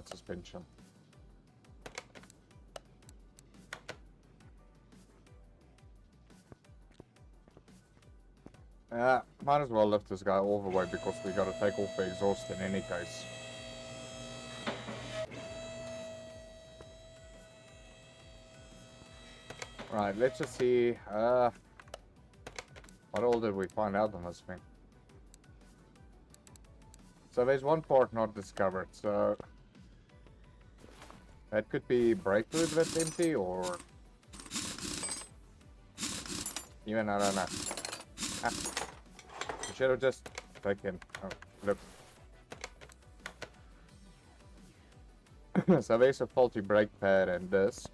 suspension. Might as well lift this guy all the way because we gotta take off the exhaust in any case. Right, let's just see, what all did we find out on this thing? So there's one part not discovered, so that could be brake fluid that's empty, or even, I don't know. I should have just taken, oh, look. So there's a faulty brake pad and disc.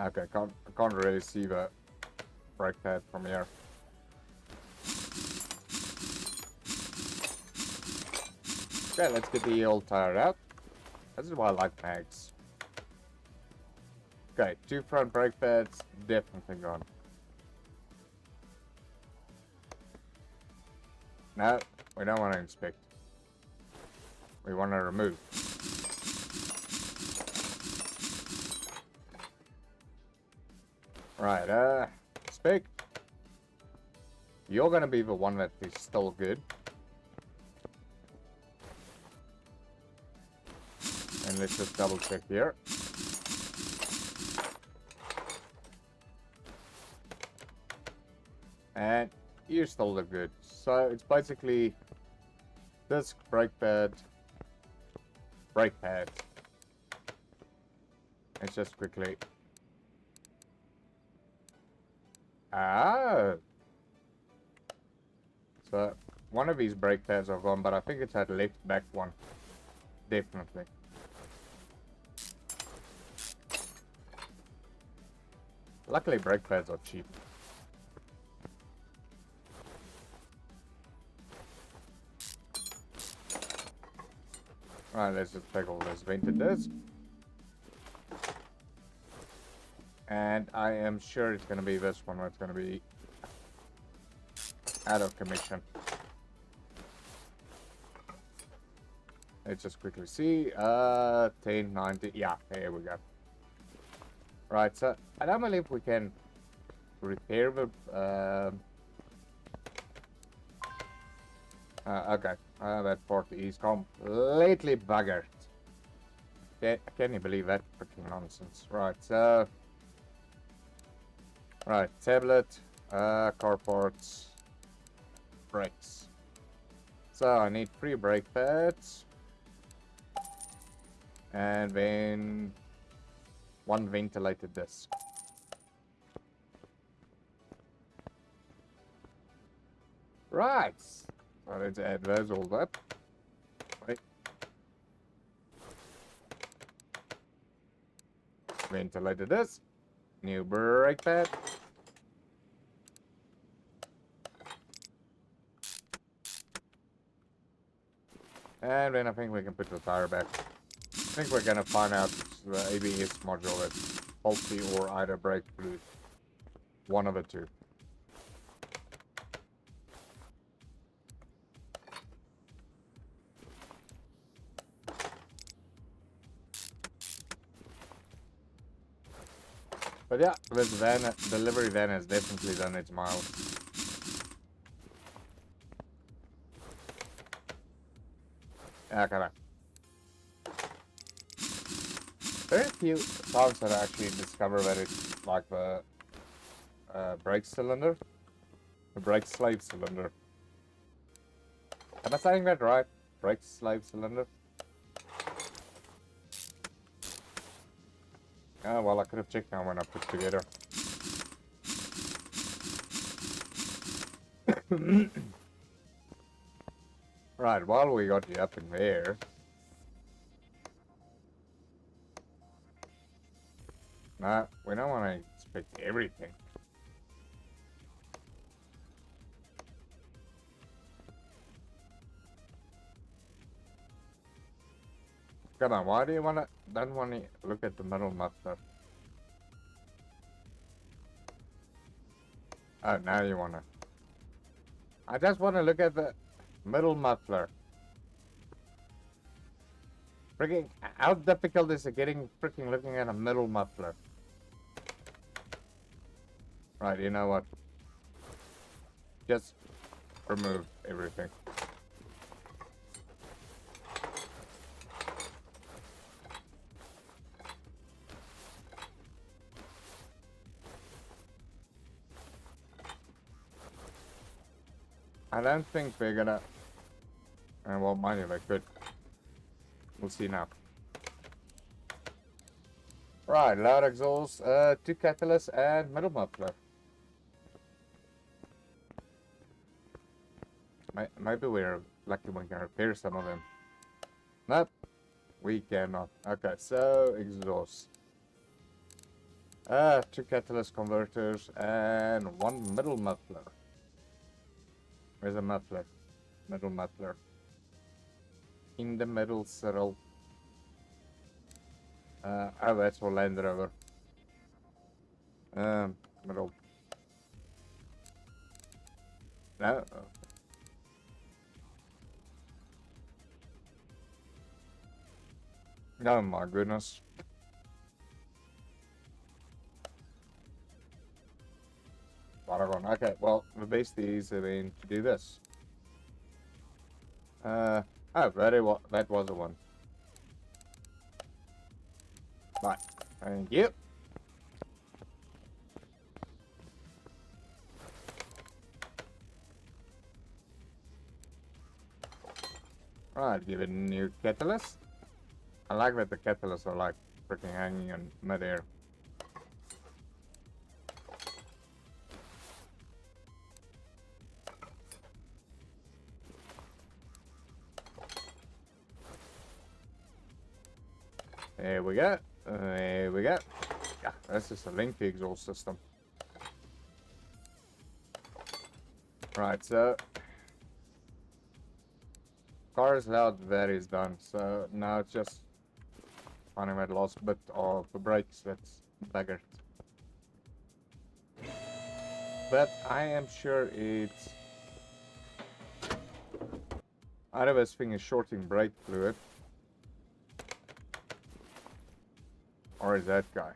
Okay, I can't really see the brake pad from here. Okay, let's get the old tire out. This is why I like mags. Okay, 2 front brake pads, definitely gone. No, we don't want to inspect. We want to remove. Right, Spec. You're gonna be the one that is still good. And let's just double check here. And you still look good. So it's basically disc, brake pad, brake pad. Let's just quickly. Ah. So one of these brake pads are gone, but I think it's that left back one. Definitely. Luckily brake pads are cheap. Alright, let's just take all this vented disc. And I am sure it's going to be this one that's going to be out of commission. Let's just quickly see. 1090. Yeah, here we go. Right, so I don't believe we can repair the... okay, that part is completely buggered. Can you believe that freaking nonsense? Right, so... Right, tablet, car parts, brakes. So I need 3 brake pads. And then 1 ventilated disc. Right. So let's add those all up. Wait. Ventilated disc. New brake pad. And then I think we can put the tire back. I think we're gonna find out the ABS module is faulty or either brake fluid. One of the two. But yeah, this van, delivery van has definitely done its miles. Yeah, come on. Very few times that I actually discover that it's like the brake cylinder. The brake slave cylinder. Am I saying that right? Brake slave cylinder? Oh, well, I could have checked now when I put it together. Right, while we got you up in there... Nah, we don't want to inspect everything. Come on, why do you don't want to look at the middle muffler? Oh, now you want to. I just want to look at the middle muffler. Freaking, how difficult is it getting freaking looking at a middle muffler? Right, you know what? Just remove everything. I don't think we're gonna... well, mind if I could. We'll see now. Right, loud exhaust, 2 catalysts and middle muffler. Maybe we're lucky we can repair some of them. Nope, we cannot. Okay, so exhaust. 2 catalyst converters and 1 middle muffler. Where's the muffler? Middle muffler. In the middle, Cyril. Oh, that's for Land Rover. Middle. No. Oh my goodness. Paragon. Okay, well, the best is then to do this. Oh, that was the one. Right. Thank you. Right, give it a new catalyst. I like that the catalysts are like freaking hanging in midair. There we go. There we go. Yeah, that's just a lengthy exhaust system. Right, so car is loud, that is done. So now it's just finding that last bit of the brakes that's buggered. But I am sure it's either this thing is shorting brake fluid, or is that guy?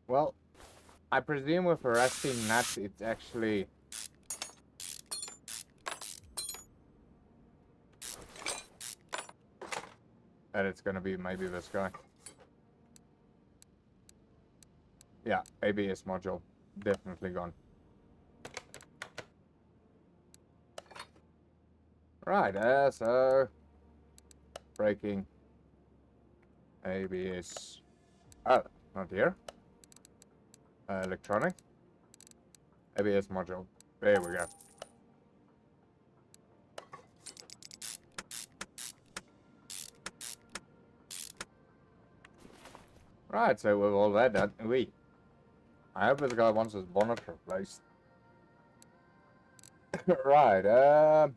Well, I presume with a rusty nut, it's actually that it's gonna be maybe this guy. Yeah, ABS module definitely gone. Right, so braking, ABS. Oh, not here. Electronic, ABS module. There we go. Right, so with all that done, I hope this guy wants his bonnet replaced. Right,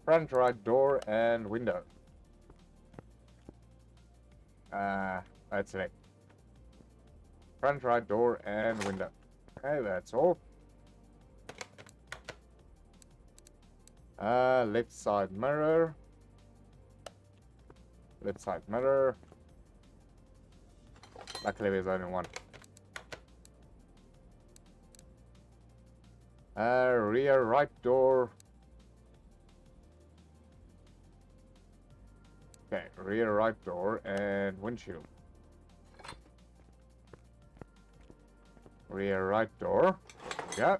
front right door and window. That's it. Front right door and window. Okay, that's all. Left side mirror. Left side mirror. Luckily there's only one. Rear right door. Okay, rear right door and windshield. Rear right door. There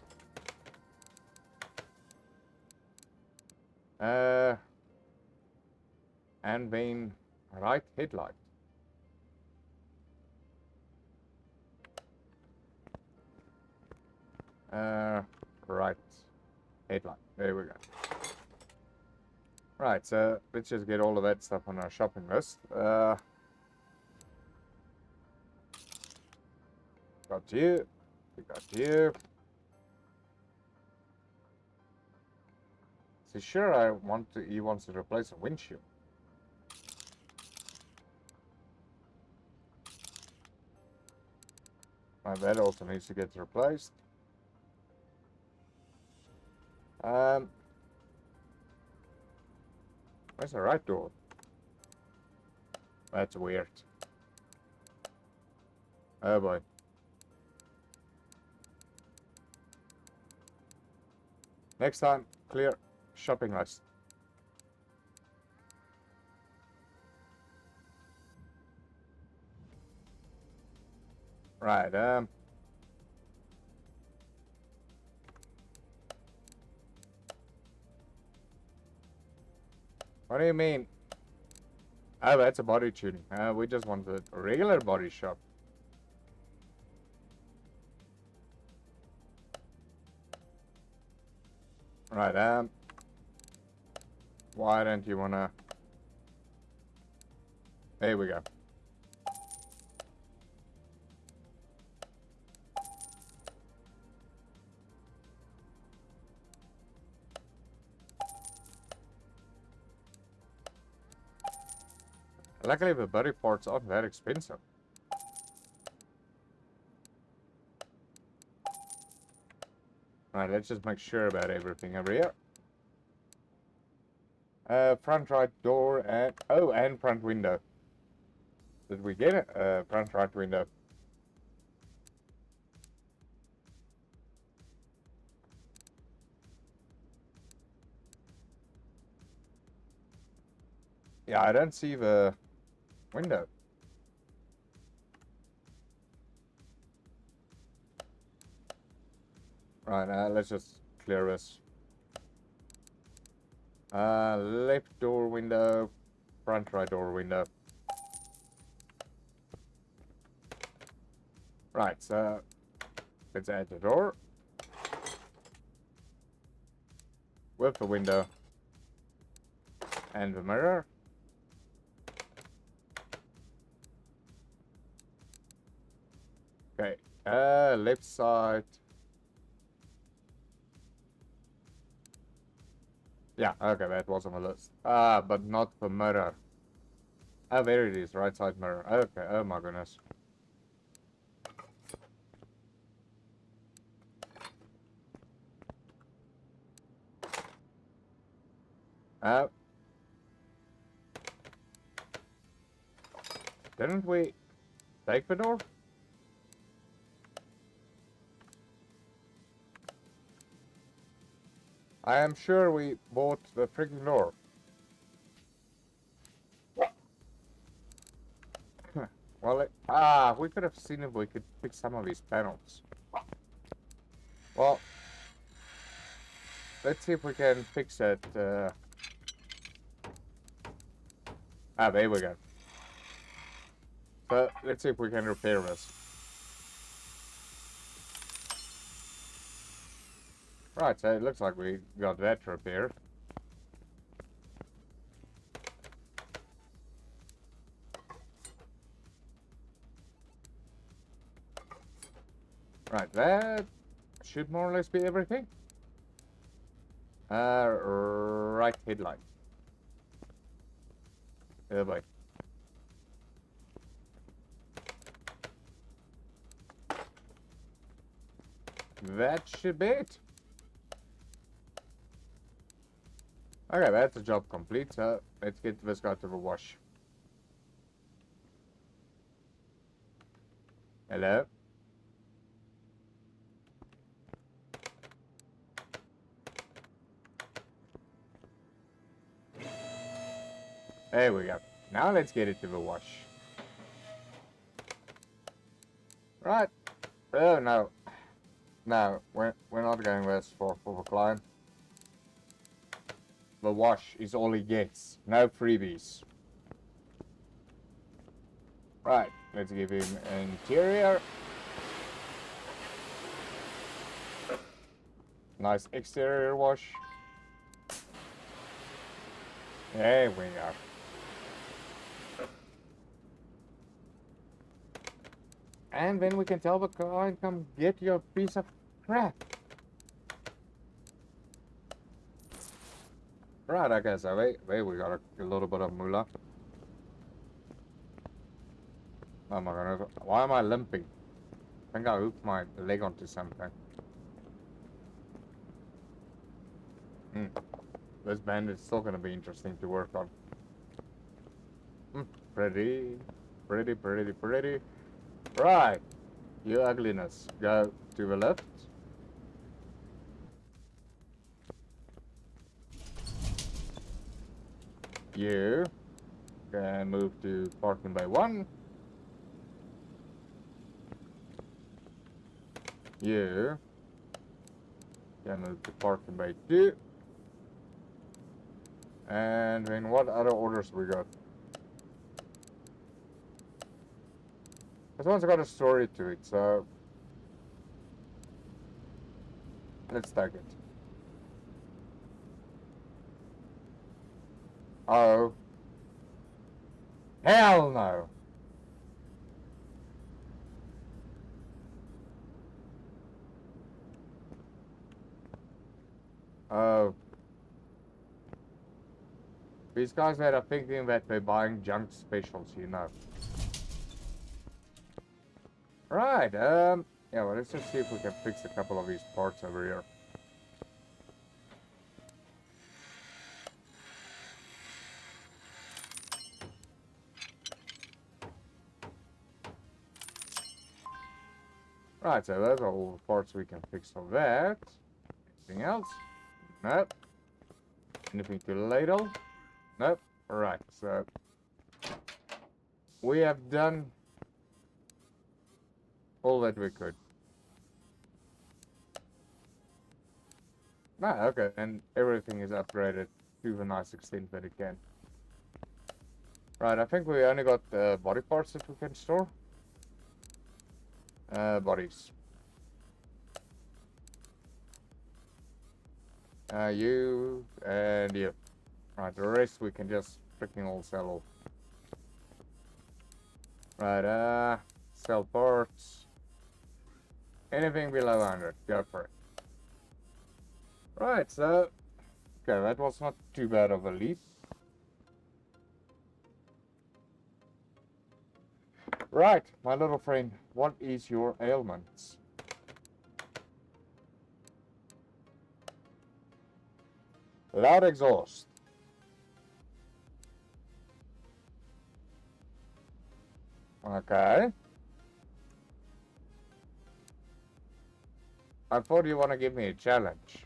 we go. And then right headlight. Right headlight. There we go. Right, so let's just get all of that stuff on our shopping list. Got you. We got you. So sure, he wants to replace a windshield. My bed also needs to get replaced. Where's the right door? That's weird. Oh boy. Next time, clear shopping list. Right, what do you mean? Oh, that's a body tuning. We just want a regular body shop. Right, why don't you wanna... There we go. Luckily, the body parts aren't that expensive. Right, let's just make sure about everything over here. Front right door and... Oh, and front window. Did we get it? Front right window. Yeah, I don't see the window. Right, let's just clear this. Left door window, front right door window. Right, so let's add the door with the window and the mirror. Okay, left side. Yeah, okay, that was on the list. But not the mirror. Oh, there it is, right side mirror. Okay, oh my goodness. Didn't we take the door? I am sure we bought the freaking door. Well, we could have seen if we could fix some of these panels. Well, let's see if we can fix it. There we go. So, let's see if we can repair this. Right, so it looks like we got that repaired. Right, that should more or less be everything. Right headlight. Oh boy. That should be it. Okay, that's the job complete, so let's get this guy to the wash. Hello? There we go. Now let's get it to the wash. Right. Oh no. No, we're not going this for the client. The wash is all he gets. No freebies. Right, let's give him interior. Nice exterior wash. There we go. And then we can tell the client, come get your piece of crap. Right, okay, so wait, we got a little bit of moolah. Oh my goodness, why am I limping? I think I hooked my leg onto something. This bandit's still gonna be interesting to work on. Pretty. Right. You ugliness. Go to the left. You can move to parking bay 1. You can move to parking bay 2. And then what other orders we got? This one's got a story to it, so let's take it. Oh. Hell no. Oh. These guys that are thinking that they're buying junk specials, you know. Right, yeah, well, let's just see if we can fix a couple of these parts over here. Right, so those are all the parts we can fix of that. Anything else? Nope. Anything to ladle? Nope. Alright, so we have done all that we could. Ah, okay, and everything is upgraded to the nice extent that it can. Right, I think we only got body parts that we can store. Bodies. You and you. Right, the rest we can just freaking all sell. Right, sell parts. Anything below 100, go for it. Right, so, okay, that was not too bad of a leap. Right, my little friend, what is your ailments? Loud exhaust. Okay. I thought you want to give me a challenge.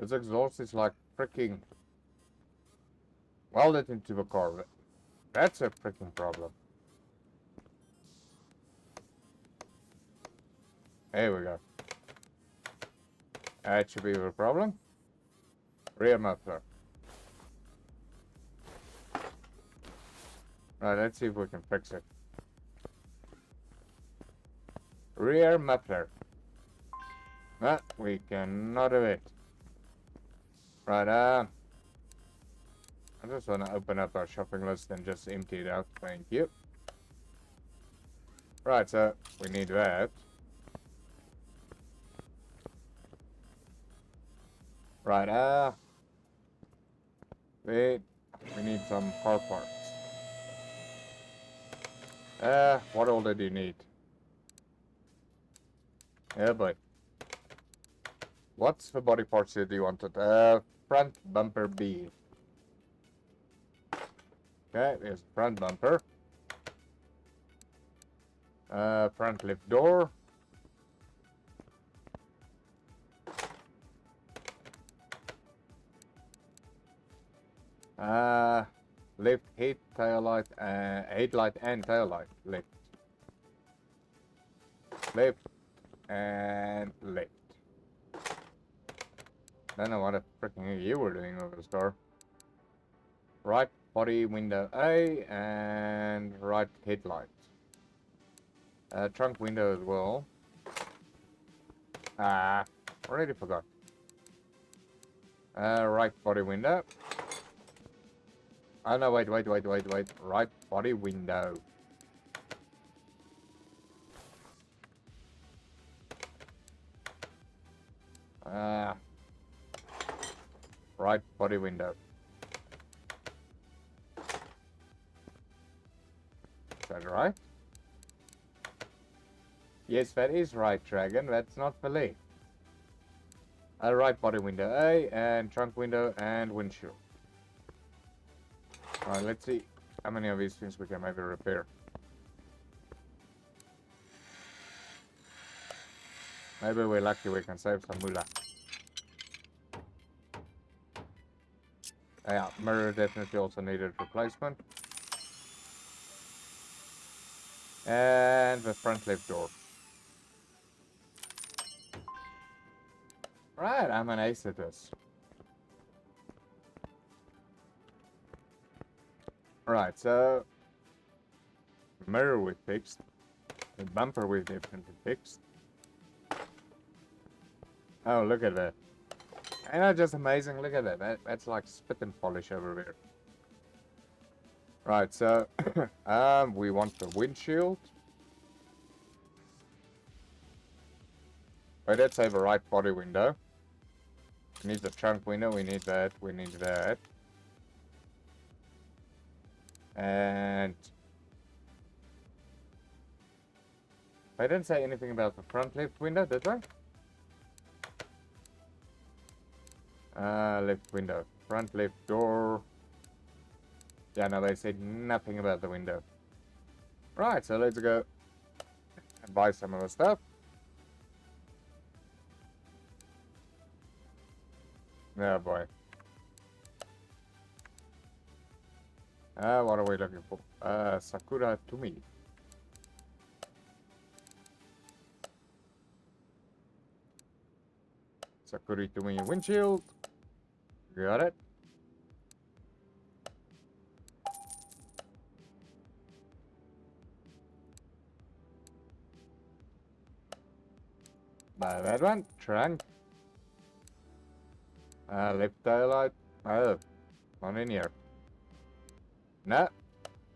This exhaust is like freaking welded into the car. That's a freaking problem. There we go. That should be the problem. Rear muffler. Right, let's see if we can fix it. Rear muffler. No, we cannot do it. Right, I just want to open up our shopping list and just empty it out. Thank you. Right, so we need that. Right, wait, we need some car parts. What all did you need? Yeah, but what's the body parts that you wanted? Front bumper B. Okay, there's front bumper. Front lift door. Lift head, taillight, headlight and taillight. Lift. Lift and lift. Don't know what the freaking you were doing with this car. Right body window A and right headlight. Trunk window as well. Already forgot. Right body window. Oh no, wait. Right body window. right body window. Is that right? Yes, that is right, Dragon. That's not filet. Right body window A, and trunk window, and windshield. Alright, let's see how many of these things we can maybe repair. Maybe we're lucky we can save some moolah. Yeah, mirror definitely also needed replacement. And the front left door. Right, I'm an ace at this. Right, so mirror we fixed. The bumper we definitely fixed. Oh, look at that. Ain't that just amazing? Look at that. That's like spit and polish over there. Right, so we want the windshield. We did save a right body window. We need the trunk window, we need that, we need that. And I didn't say anything about the front left window, did I? Left window. Front left door. Yeah, no, they said nothing about the window. Right, so let's go and buy some of the stuff. Oh boy. What are we looking for? Sakura Tumi. Sakura Tumi windshield. Got it. Buy that one. Trunk. Left tail light. Oh, not in here. No.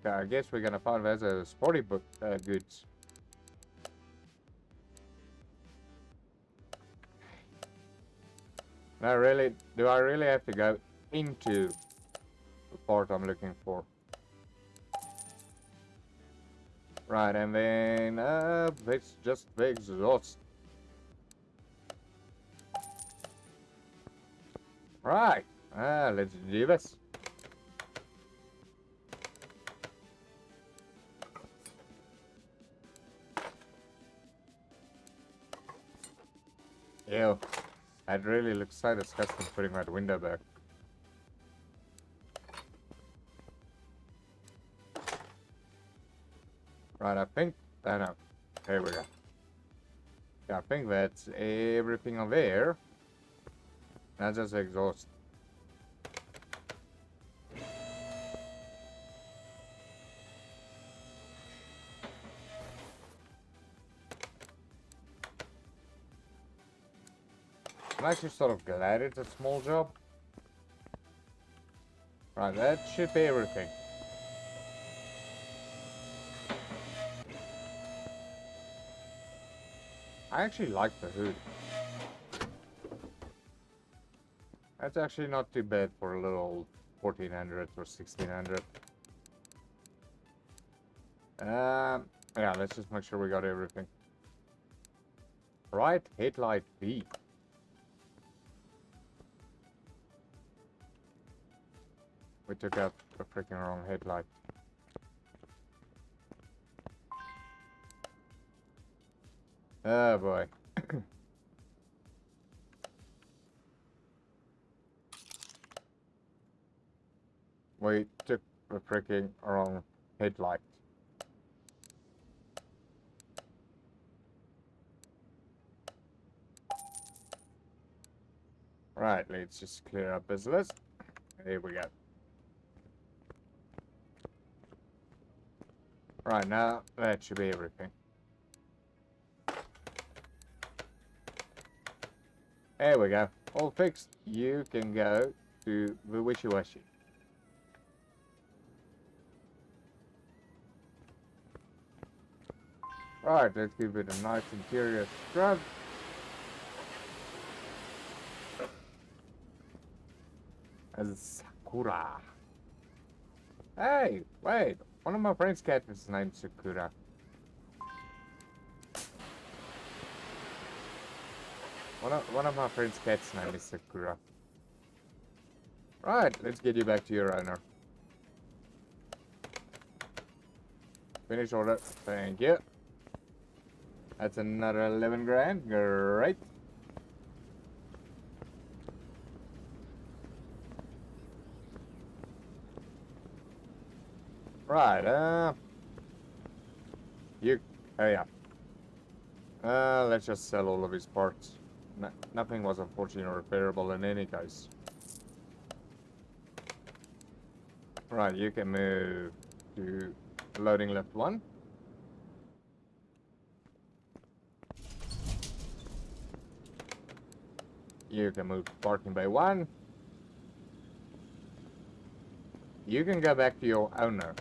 I guess we're gonna find those as sporty book goods. No, really, do I really have to go into the part I'm looking for? Right, and then it's just the exhaust. Right, let's do this. Ew, that really looks so disgusting putting that window back. Right, I think, I know, here we go. Yeah, I think that's everything on there. That's just exhaust. I'm actually sort of glad it's a small job. Right, that should be everything. I actually like the hood. That's actually not too bad for a little 1400 or 1600. Yeah, let's just make sure we got everything. Right, headlight B. We took out the freaking wrong headlight. Oh boy. We took the freaking wrong headlight. Right, let's just clear up this list. There we go. Right, now that should be everything. There we go. All fixed. You can go to the wishy-washy. Right, let's give it a nice interior scrub. Sakura. Hey, wait. One of my friends' cat is named Sakura. One of my friend's cat's name is Sakura. Right, let's get you back to your owner. Finish order. Thank you. That's another 11 grand. Great. Right, oh yeah. Let's just sell all of his parts. Nothing was unfortunately repairable in any case. Right, you can move to loading lift 1. You can move to parking bay 1. You can go back to your owner.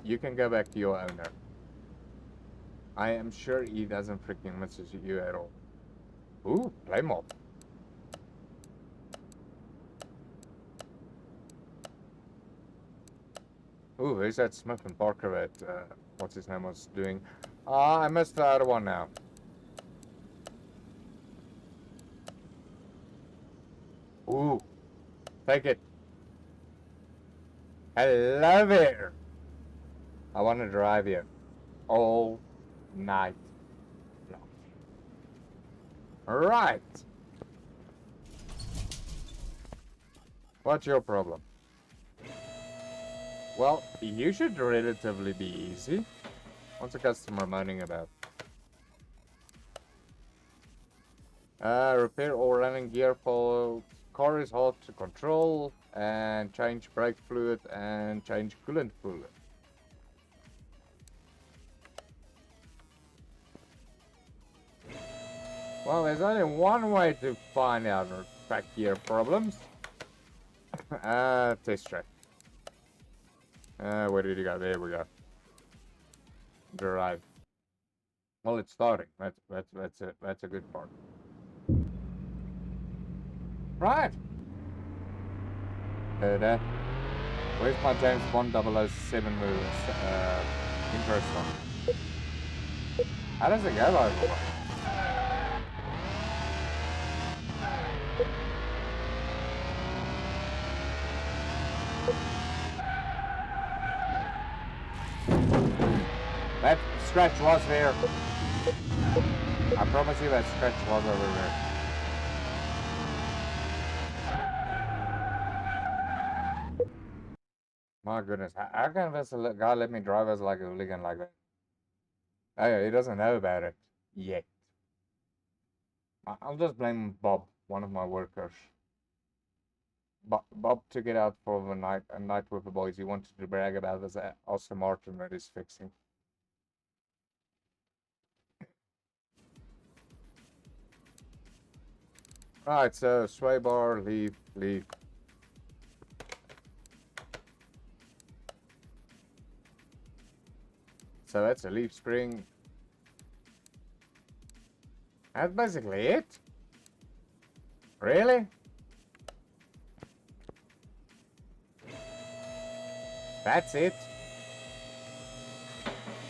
You can go back to your owner. I am sure he doesn't freaking miss you at all. Ooh, play mob. Ooh, who's that Smith and Parker that, what's his name was doing? Ah, I missed the other one now. Ooh, take it. Hello there. I want to drive you all night long. Right. What's your problem? Well, you should relatively be easy. What's a customer moaning about? Repair all running gear faults. Car is hard to control. And change brake fluid and change coolant fluid. Well, there's only one way to find out back gear problems. Test track. Where did you go? There we go. Drive. Well, it's starting. That's a good part. Right. Where's my James Bond 007 moves? Intro song. How does it go over? That scratch was there. I promise you that scratch was over there. My goodness, how can this guy let me drive as like a hooligan like that? Oh yeah, he doesn't know about it yet. I'll just blame Bob, one of my workers. Bob took it out for a night with the boys. He wanted to brag about this Aston Martin that he's fixing. Right, so sway bar, leave. So that's a leaf spring. That's basically it. Really? That's it?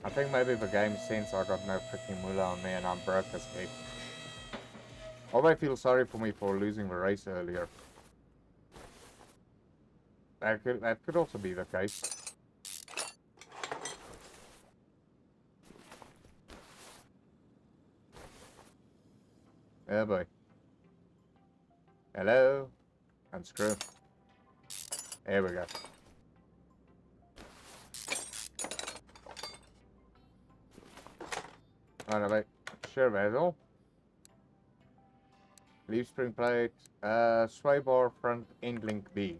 I think maybe the game sense I got no freaking moolah on me and I'm broke as heck. Or they feel sorry for me for losing the race earlier. That could also be the case. Oh boy. Hello? Unscrew. There we go. Right, wait. Sure, Basil. Leaf spring plate. Sway bar front end link B.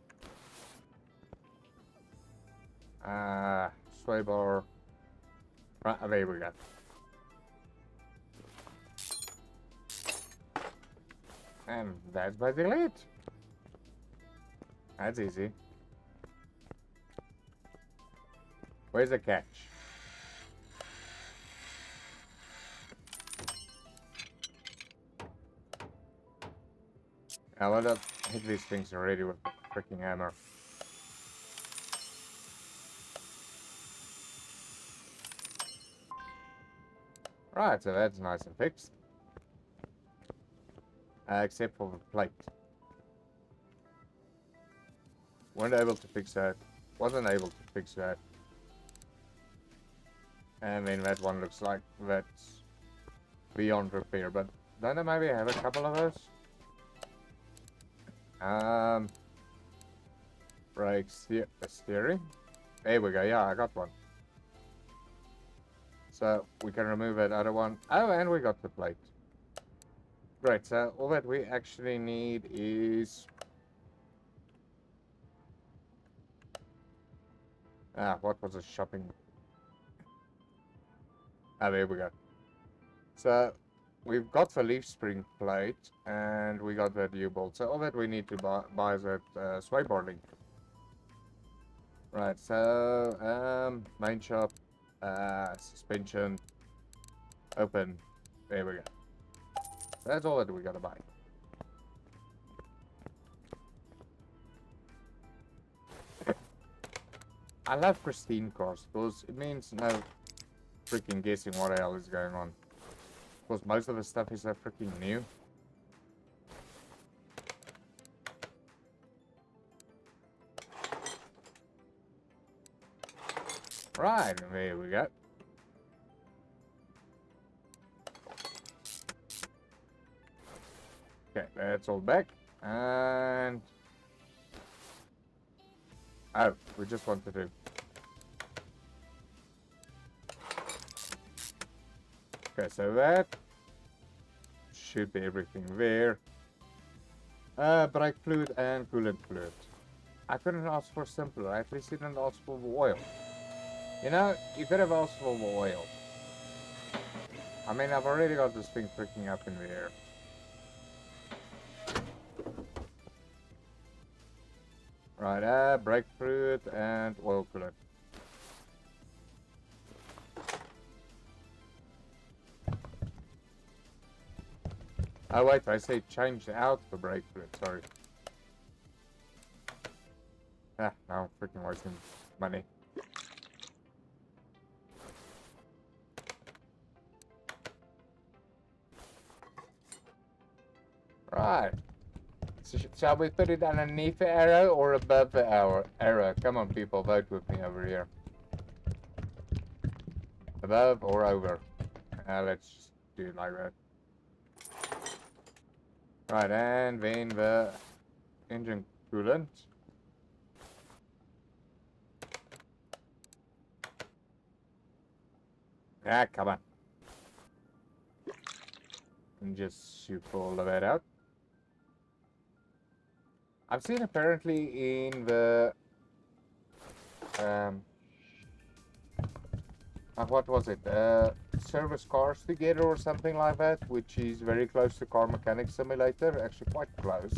Sway bar. Right, there we go. And that's basically it. That's easy. Where's the catch? I want to hit these things already with the freaking hammer. Right, so that's nice and fixed. Except for the plate. Weren't able to fix that. Wasn't able to fix that. And then that one looks like that's beyond repair. But don't I maybe have a couple of those? Brake steering. There we go. Yeah, I got one. So we can remove that other one. Oh, and we got the plate. Great. So all that we actually need is... what was a shopping... Ah, there we go. So we've got the leaf spring plate and we got that U-bolt. So all that we need to buy is that sway bar link. Right, so main shop, suspension, open. There we go. That's all that we gotta buy. I love pristine cars because it means no freaking guessing what the hell is going on. Because most of the stuff is so freaking new. Right, there we go. Okay, that's all back. And... oh, we just want to do... okay, so that should be everything there. Brake fluid and coolant fluid. I couldn't ask for simpler. I at least didn't ask for oil. You know, you could have asked for oil. I mean, I've already got this thing freaking up in the air. Right, brake fluid and oil coolant. Oh wait, I say change out the brake fluid, sorry. Ah, now I'm freaking wasting money. Right. So shall we put it underneath the arrow or above the arrow? Come on people, vote with me over here. Above or over? Let's just do it like that. Right, and then the engine coolant. Ah, come on. And just shoot all of that out. I've seen apparently in the... what was it? Service Cars Together or something like that, which is very close to Car Mechanic Simulator, actually quite close.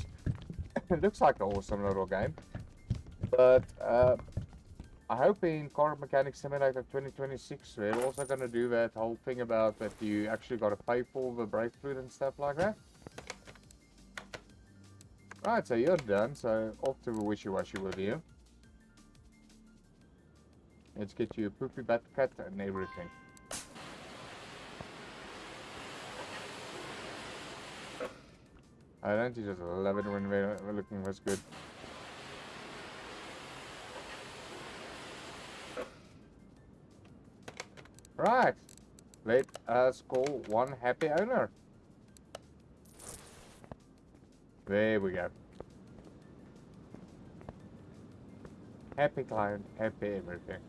It looks like an awesome little game. But I hope in Car Mechanic Simulator 2026 they're also going to do that whole thing about that you actually got to pay for the brake fluid and stuff like that. Right, so you're done, so off to the wishy-washy with you. Let's get you a poopy butt cut and everything. I don't you just love it when we're looking this good. Right, let us call one happy owner. There we go. Happy client, happy everything.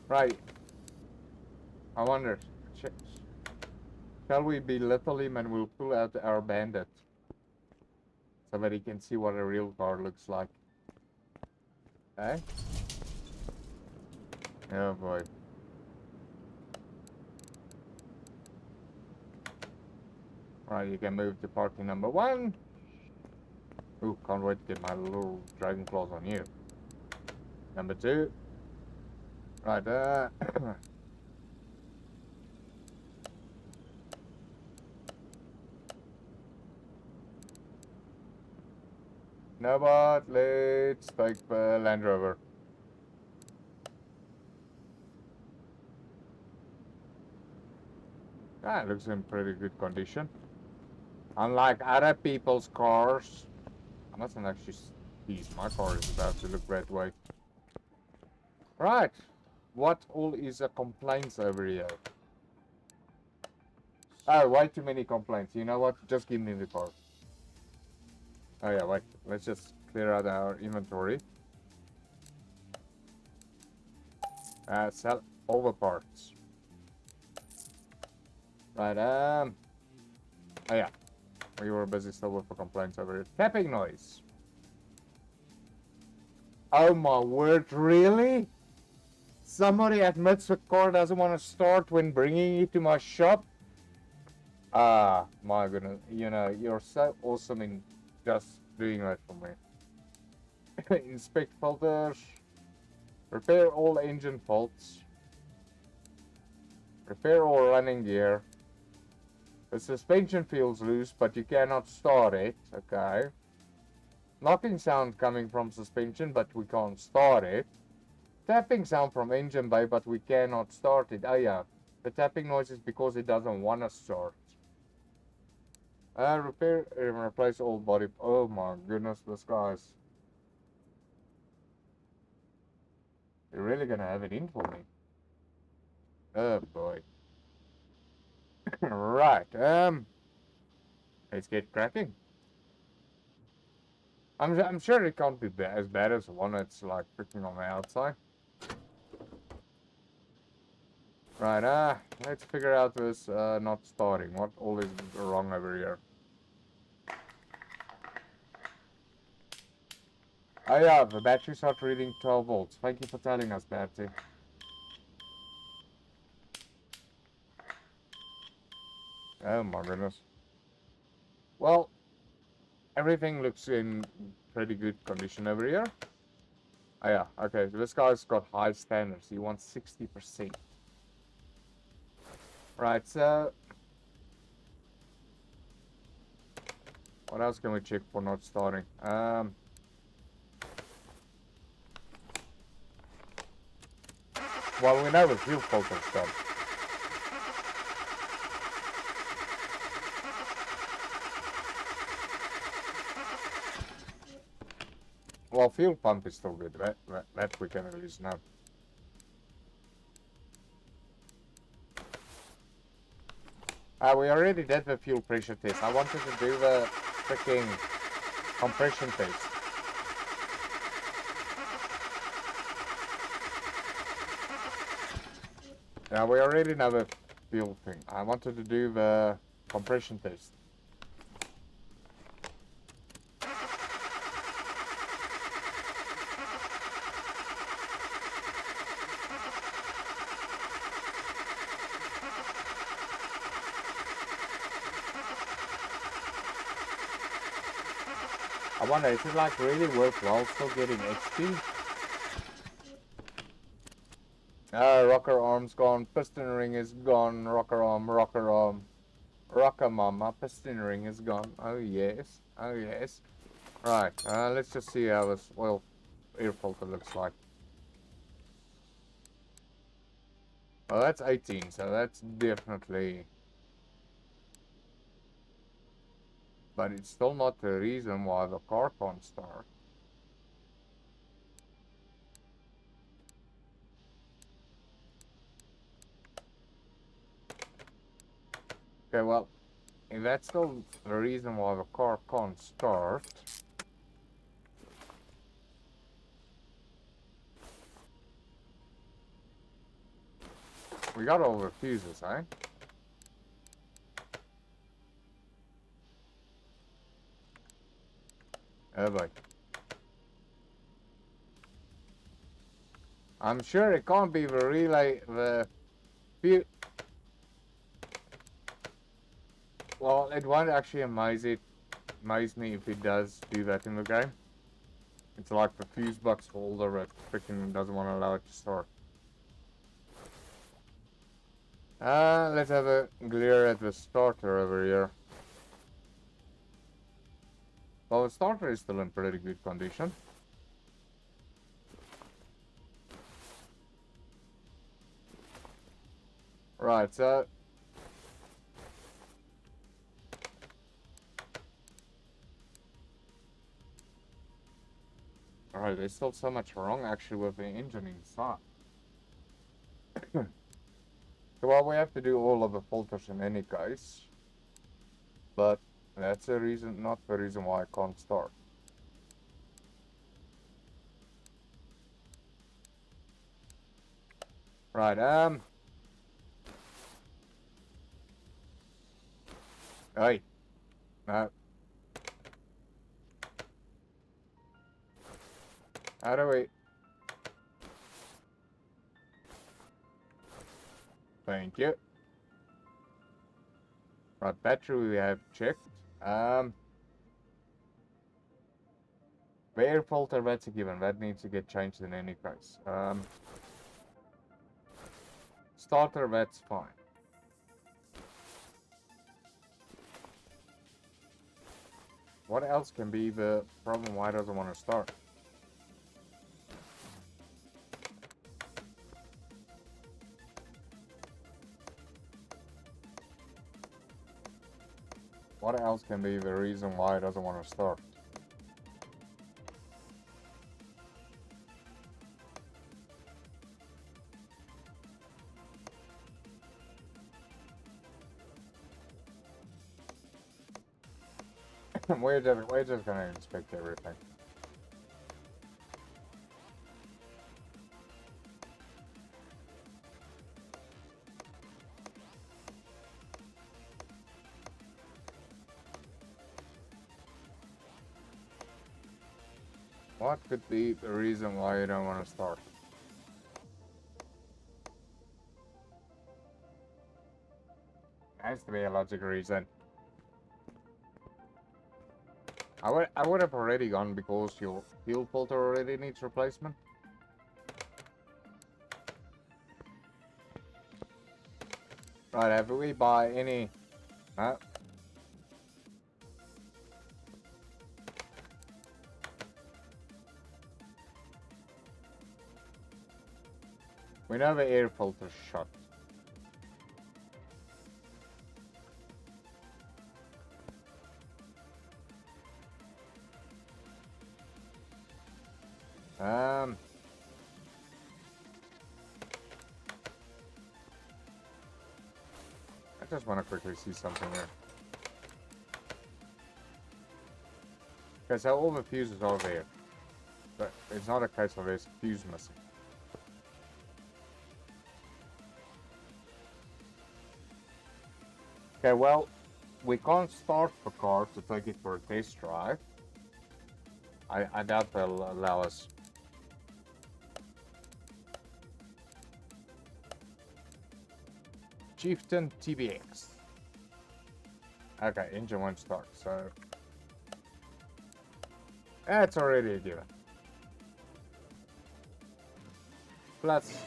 Right. I wonder, shall we belittle him and we'll pull out our Bandit so that he can see what a real car looks like? Eh? Oh boy. Right, you can move to party number 1. Ooh, can't wait to get my little dragon claws on you. Number 2. Right, No, but let's take the Land Rover. Ah, it looks in pretty good condition. Unlike other people's cars. I mustn't actually use my car is about to look that way. Right. What all is a complaints over here? Oh, way too many complaints. You know what? Just give me the car. Oh yeah, wait. Let's just clear out our inventory. Sell all the parts. Right, oh yeah. We were busy still with the complaints over here. Tapping noise. Oh my word, really? Somebody admits the car doesn't want to start when bringing it to my shop? Ah, my goodness. You know, you're so awesome in just doing that for me. Inspect filters. Repair all engine faults. Repair all running gear. The suspension feels loose, but you cannot start it. Okay. Knocking sound coming from suspension, but we can't start it. Tapping sound from engine bay, but we cannot start it. Oh yeah. The tapping noise is because it doesn't want to start. Repair and replace all body. Oh my goodness, this guy's. You're really gonna have it in for me. Oh boy. Right. Let's get cracking. I'm sure it can't be as bad as the one that's like freaking on the outside. Right. Let's figure out this not starting. What all is wrong over here? Oh yeah, the battery's not reading 12 volts. Thank you for telling us, Bertie. Oh my goodness. Well, everything looks in pretty good condition over here. Oh yeah, okay, so this guy's got high standards. He wants 60%. Right, so... what else can we check for not starting? Well, we know the fuel filter's done. Well, fuel pump is still good. That we can at least know. We already did the fuel pressure test. I wanted to do the freaking compression test. Yeah, we already know the fuel thing. I wanted to do the compression test. I wonder, is it like really worthwhile still getting XP? Rocker arm's gone, piston ring is gone, rocker arm, rocker mama, piston ring is gone. Oh yes, oh yes. Right, let's just see how this air filter looks like. Oh, that's 18, so that's definitely... but it's still not the reason why the car can't start. Okay, well, if that's still the reason why the car can't start... we got all the fuses, eh? Oh boy. I'm sure it can't be the relay, the fuse... well, it won't actually amaze me if it does do that in the game. It's like the fuse box holder that freaking doesn't want to allow it to start. Let's have a glare at the starter over here. Well, the starter is still in pretty good condition. Right, so... Alright, there's still so much wrong actually with the engine inside. So well, we have to do all of the filters in any case. But that's the reason, not the reason why I can't start. Right, hey. No. How do we... Thank you. Right, battery we have checked. The air filter, that's a given. That needs to get changed in any case. Starter, that's fine. What else can be the problem? Why doesn't want to start? What else can be the reason why it doesn't want to start? we're just gonna inspect everything. What could be the reason why you don't want to start? Has to be a logical reason. I would have already gone because your fuel filter already needs replacement. Right, have we buy any? No. We know the air filter's shut. I just want to quickly see something here. Okay, so all the fuses are there. But it's not a case of there's a fuse missing. Okay, well, we can't start the car to take it for a test drive. I doubt they'll allow us. Chieftain TBX. Okay, engine won't start, so... That's already a given. Plus,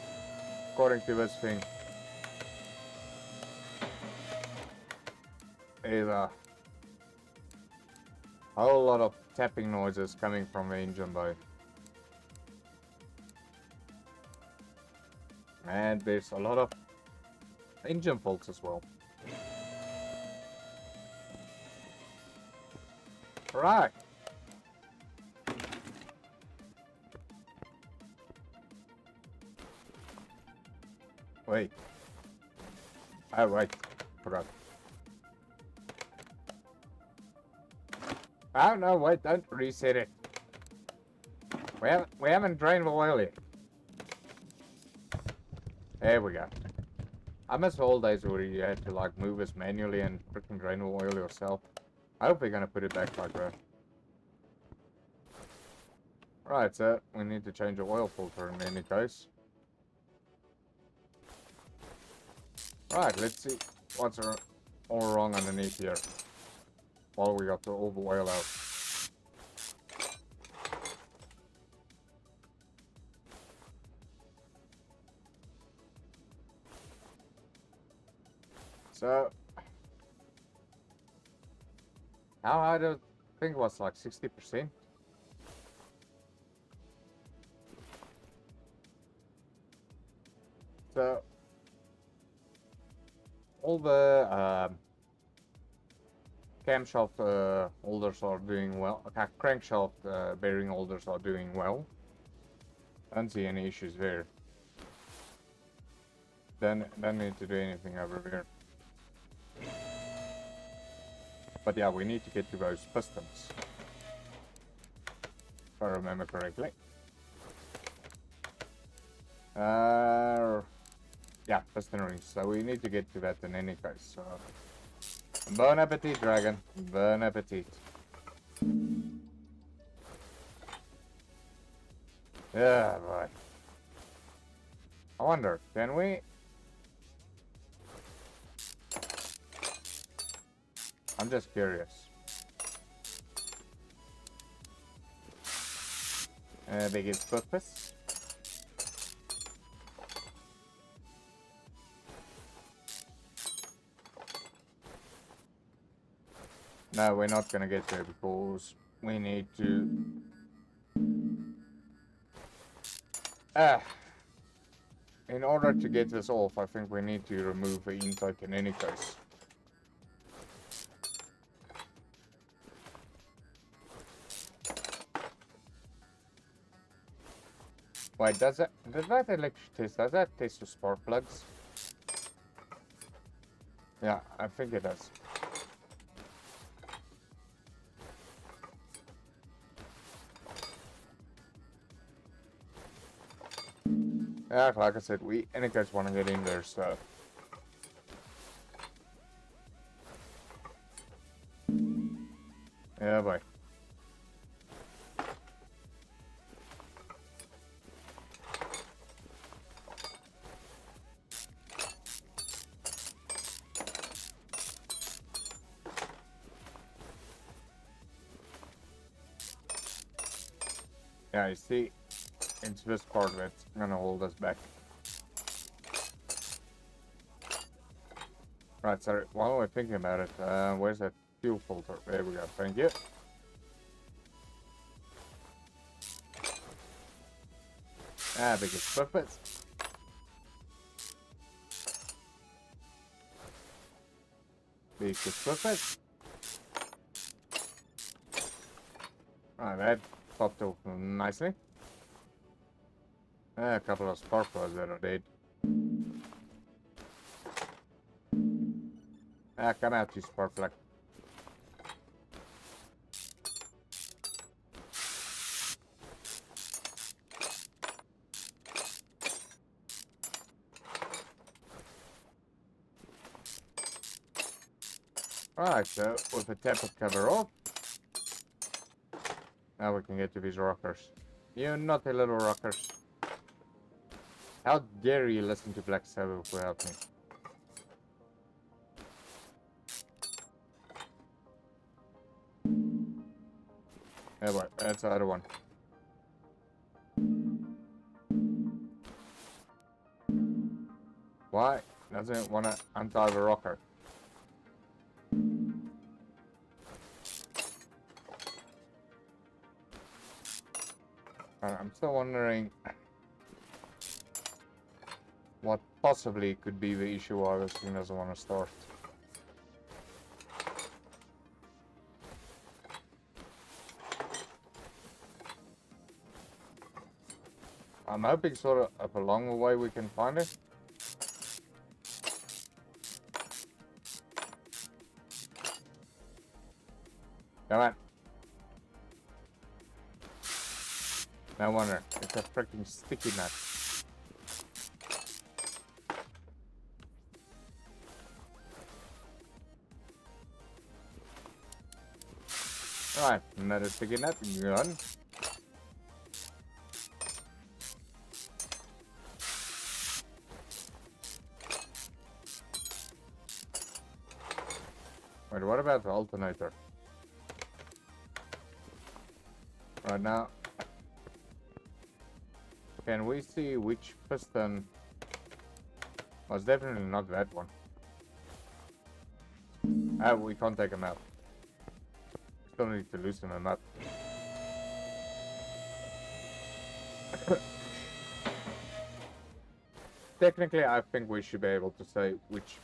according to this thing, is a whole lot of tapping noises coming from the engine bay. And there's a lot of engine faults as well. Right. Wait. Oh, wait. Forgot. Oh, no, wait. Don't reset it. We haven't drained the oil yet. There we go. I miss the old days where you had to, like, move this manually and freaking drain the oil yourself. I hope we're gonna put it back like that. Right, so we need to change the oil filter in any case. Right, let's see what's all wrong underneath here. While we got all the oil out. So, how high think it was like 60%. So all the camshaft holders are doing well. Okay, crankshaft bearing holders are doing well. Don't see any issues there. Don't need to do anything over here. But yeah, we need to get to those pistons, if I remember correctly. Yeah, piston rings. So we need to get to that in any case. So, bon appetit, dragon. Bon appetit. Yeah, boy. I wonder, can we? I'm just curious. Biggest purpose. No, we're not gonna get there because we need to. In order to get this off, I think we need to remove the intake in any case. Wait, does that electric test, does that test the spark plugs? Yeah, I think it does. Yeah, like I said, we any case want to get in there, so. Yeah, boy. Yeah, you see, it's this part that's gonna hold us back. Right, sorry, while we're thinking about it, where's that fuel filter? There we go, thank you. Biggest purpose. Biggest purpose. Right, that popped off nicely. A couple of spark plugs that are dead. Come out, you spark plug. Right, so with the tempered cover off, now we can get to these rockers. You naughty little rockers. How dare you listen to Black Sabbath without me? Yeah, but that's the other one. Why doesn't it want to untie the rocker? I'm still wondering what possibly could be the issue why this thing doesn't want to start. I'm hoping sort of along the way we can find it. Come on. No wonder. It's a freaking sticky nut. Right, another sticky nut. Gone. Wait, what about the alternator? Right now, can we see which piston? Was definitely not that one. We can't take them out. Still need to loosen them up. Technically, I think we should be able to say which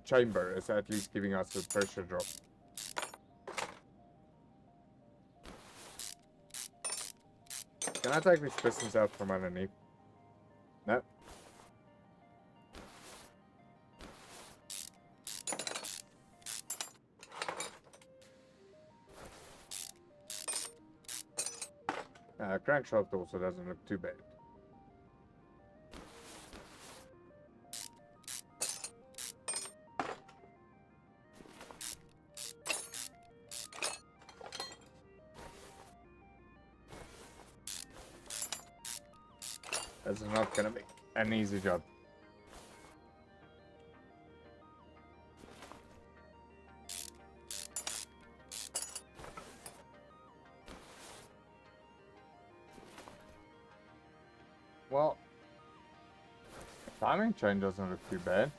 chamber is at least giving us a pressure drop. Can I take these pistons out from underneath? No. Crankshaft also doesn't look too bad. This is not gonna be an easy job. Well, timing chain doesn't look too bad.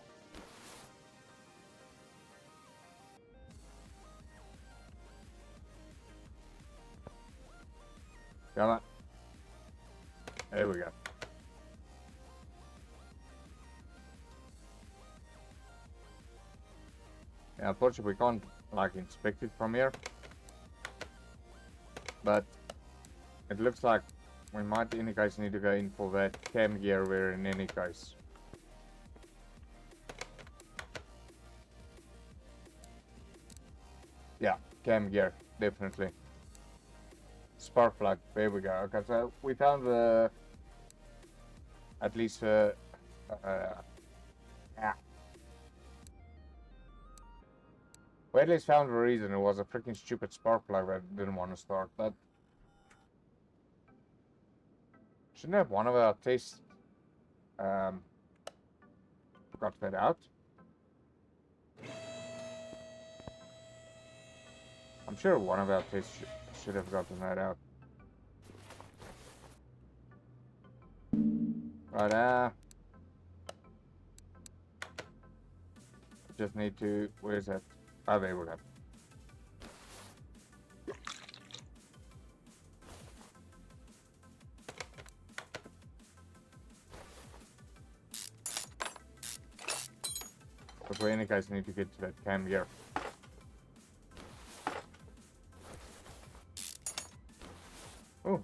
Come on. There we go. Yeah, unfortunately we can't like inspect it from here. But it looks like we might in any case need to go in for that cam gear wear in any case. Yeah, cam gear, definitely. Spark plug, there we go. Okay, so we found at least yeah. We at least found a reason. It was a freaking stupid spark plug that didn't want to start, but shouldn't have one of our tests got that out? I'm sure one of our tests should have gotten that out. But just need to, where's that? Oh, there we go. But we in any case need to get to that cam gear. Oh,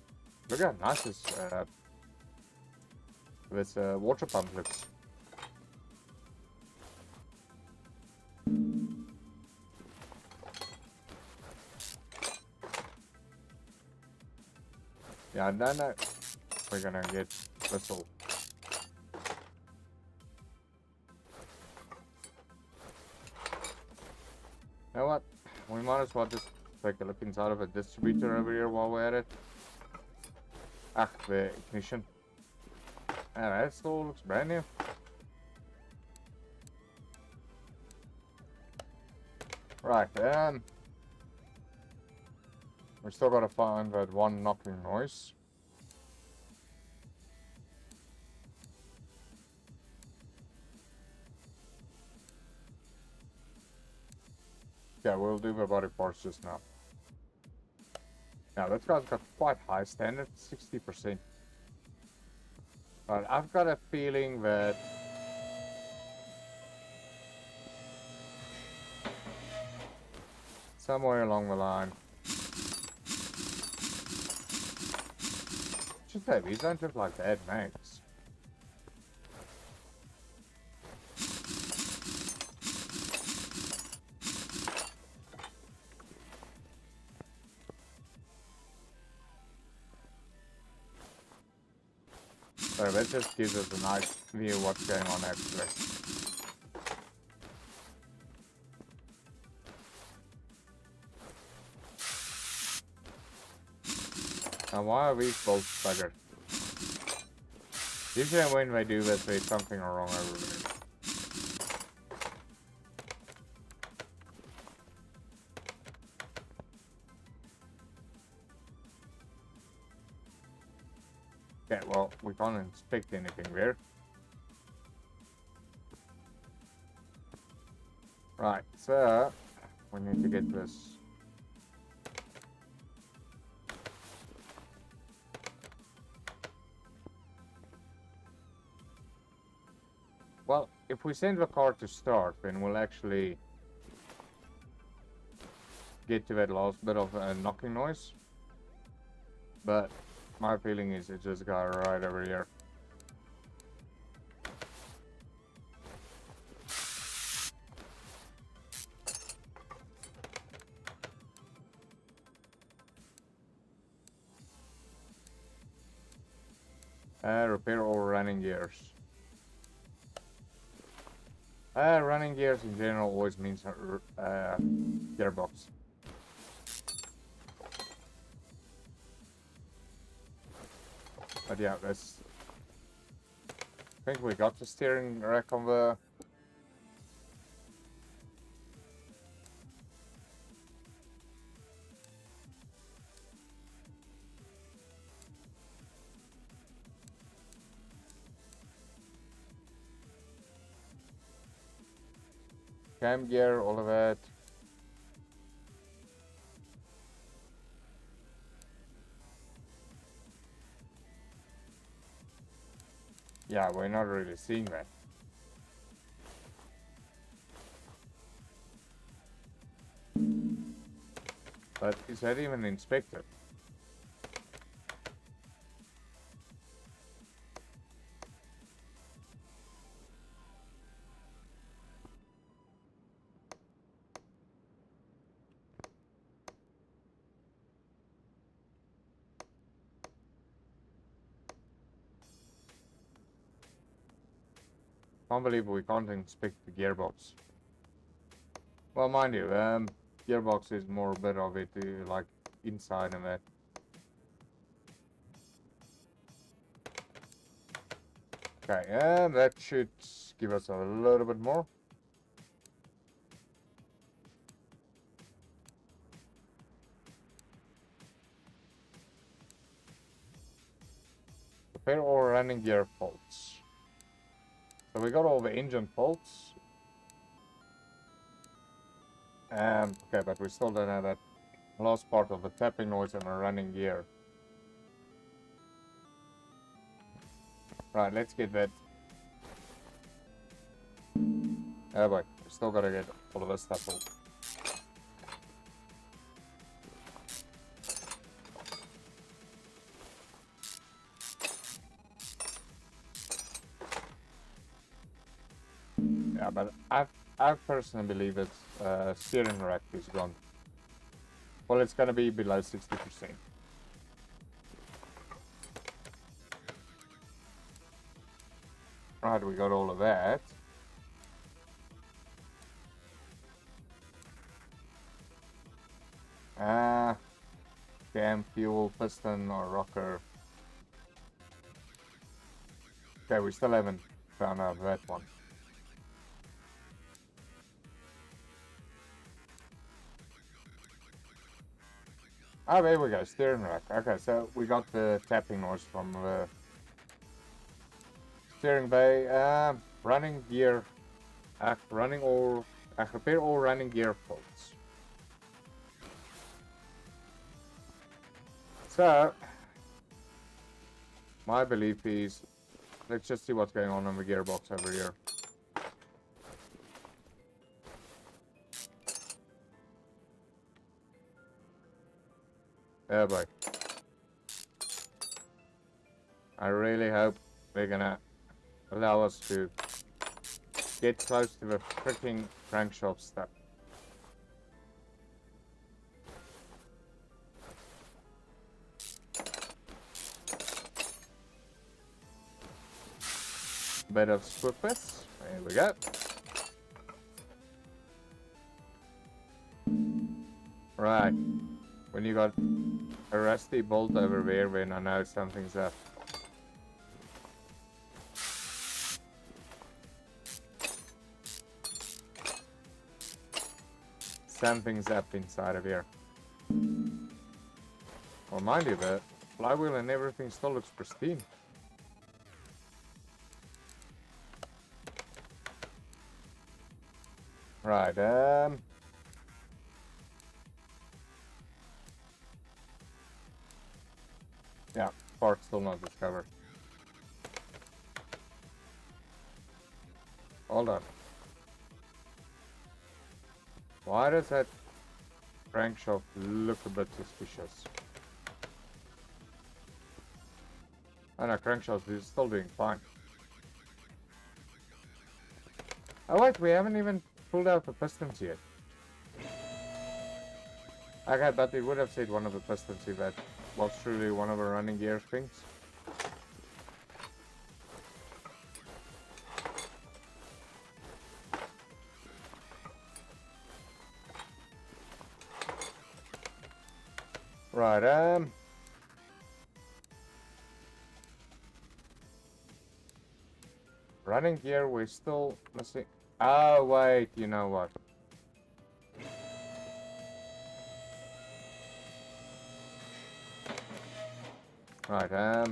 look how nice this water pump looks. Yeah, I don't know if we're gonna get whistle. You know what? We might as well just take a look inside of a distributor over here while we're at it. Ah, the ignition. Yeah, that still looks brand new. Right, we still gotta find that one knocking noise. Yeah, we'll do the body parts just now. Now, that guy's got quite high standard, 60%. But I've got a feeling that somewhere along the line, just say these don't look like bad mags. So that just gives us a nice view of what's going on actually. Now why are these bolts buggered? Usually when they do this, there's something wrong over there. Okay, well, we can't inspect anything there. Right, so we need to get this if we send the car to start, then we'll actually get to that last bit of knocking noise. But my feeling is it just got right over here. Repair all running gears. Running gears in general always means gearbox. But yeah, that's... I think we got the steering rack on the... cam gear, all of that. Yeah, we're not really seeing that. But is that even inspected? Can't believe we can't inspect the gearbox. Well, mind you, gearbox is more a bit of it, like inside of it. Okay, that should give us a little bit more. Repair all running gear faults. So we got all the engine faults. Okay, but we still don't have that last part of the tapping noise and a running gear. Right, let's get that. Oh boy, we still gotta get all of this stuff out. Yeah, but I personally believe it's steering rack is gone. Well, it's gonna be below 60%. Right, we got all of that. Cam, fuel, piston, or rocker. Okay, we still haven't found out that one. Ah, there we go, steering rack. Okay, so we got the tapping noise from the steering bay. Running gear, repair all running gear faults. So, my belief is, let's just see what's going on in the gearbox over here. Oh boy. I really hope they're gonna allow us to get close to the freaking crankshaft step. Bit of swiftness. There we go. Right. When you got a rusty bolt over there, then I know something's up. Something's up inside of here. Well, mind you, the flywheel and everything still looks pristine. Right, yeah, part still not discovered. Hold on. Why does that crankshaft look a bit suspicious? Oh no, crankshaft is still doing fine. Oh wait, we haven't even pulled out the pistons yet. Okay, but it would have said one of the pistons if that was truly one of the running gear things. Right, running gear, we're still missing. Oh, wait, you know what? Right,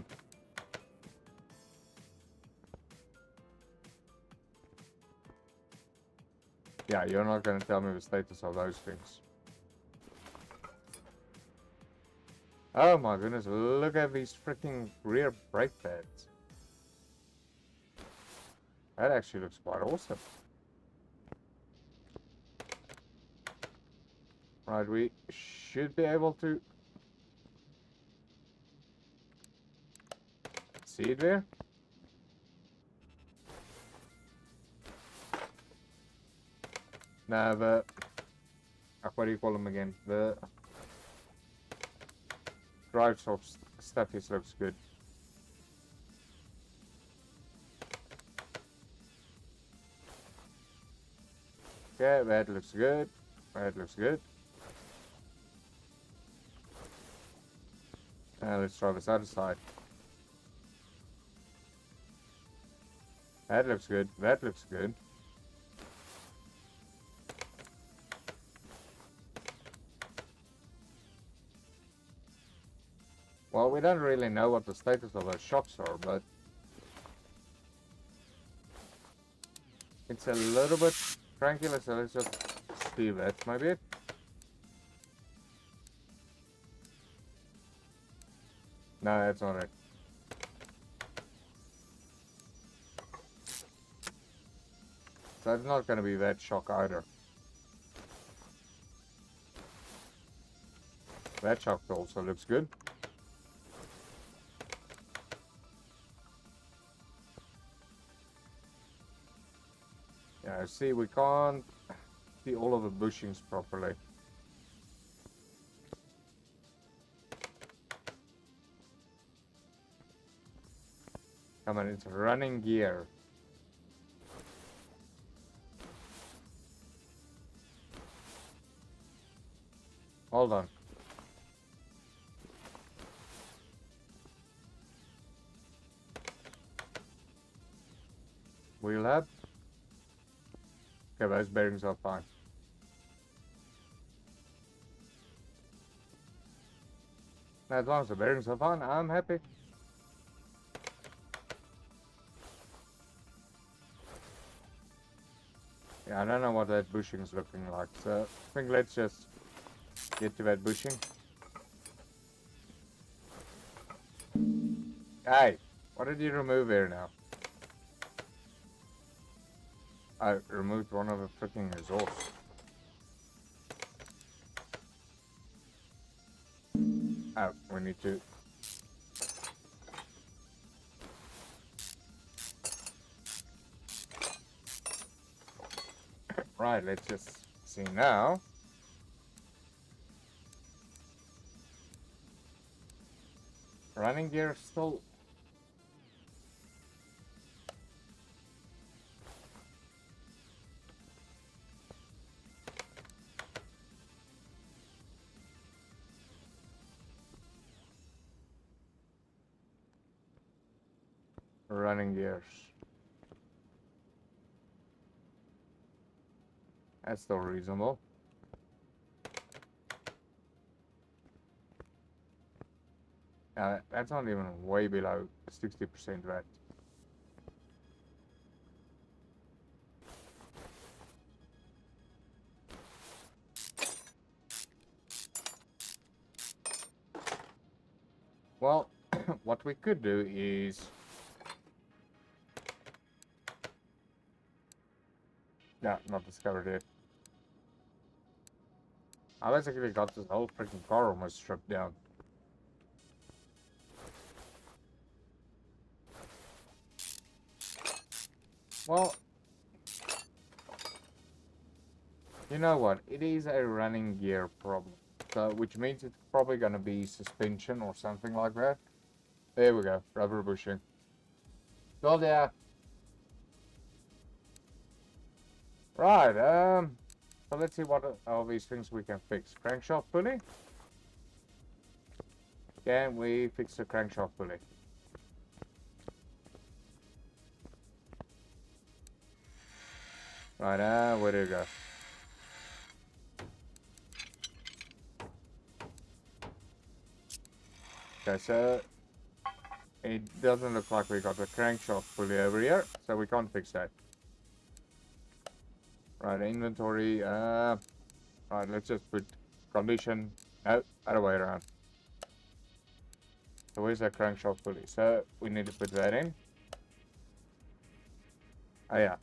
yeah, you're not gonna tell me the status of those things. Oh my goodness, look at these freaking rear brake pads. That actually looks quite awesome. Right, we should be able to see it there. Now the, what do you call them again? The drive shaft stuffies looks good. Okay, that looks good. That looks good. Let's try this other side. That looks good. That looks good. Well, we don't really know what the status of those shocks are, but it's a little bit cranky, so let's just see that maybe. No, that's not it. So it's not going to be that shock either. That shock also looks good. Yeah, see, we can't see all of the bushings properly. Come on, it's running gear. Hold on. Wheel hub. Okay, those bearings are fine. Now, as long as the bearings are fine, I'm happy. Yeah, I don't know what that bushing is looking like, so I think let's just get to that bushing. Hey, what did you remove here now? I removed one of the freaking exhausts. Oh, we need to... Right, let's just see now. Running gear still... Running gears. That's still reasonable. That's not even way below 60% rat. Well, what we could do is... Yeah, not discovered yet. I basically got this whole freaking car almost stripped down. Well, you know what? It is a running gear problem. So, which means it's probably going to be suspension or something like that. There we go. Rubber bushing. Well, yeah. Right, so let's see what all these things we can fix. Crankshaft pulley. Can we fix the crankshaft pulley? Right, where do you go? Okay, so it doesn't look like we got the crankshaft pulley over here, so we can't fix that. Right, inventory, right, let's just put condition, no, other way around. So where's that crankshaft pulley? So we need to put that in. Oh yeah,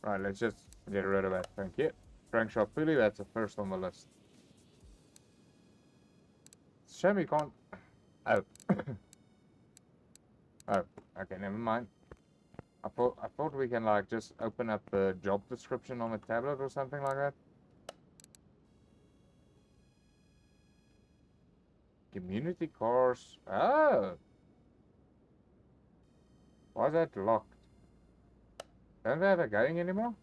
right, let's just get rid of that, thank you. Crankshaft pulley, that's the first on the list. Shame we can't, oh. Oh, okay, never mind. I thought we can like just open up the job description on a tablet or something like that. Community course. Oh. Why is that locked? Don't they have it going anymore?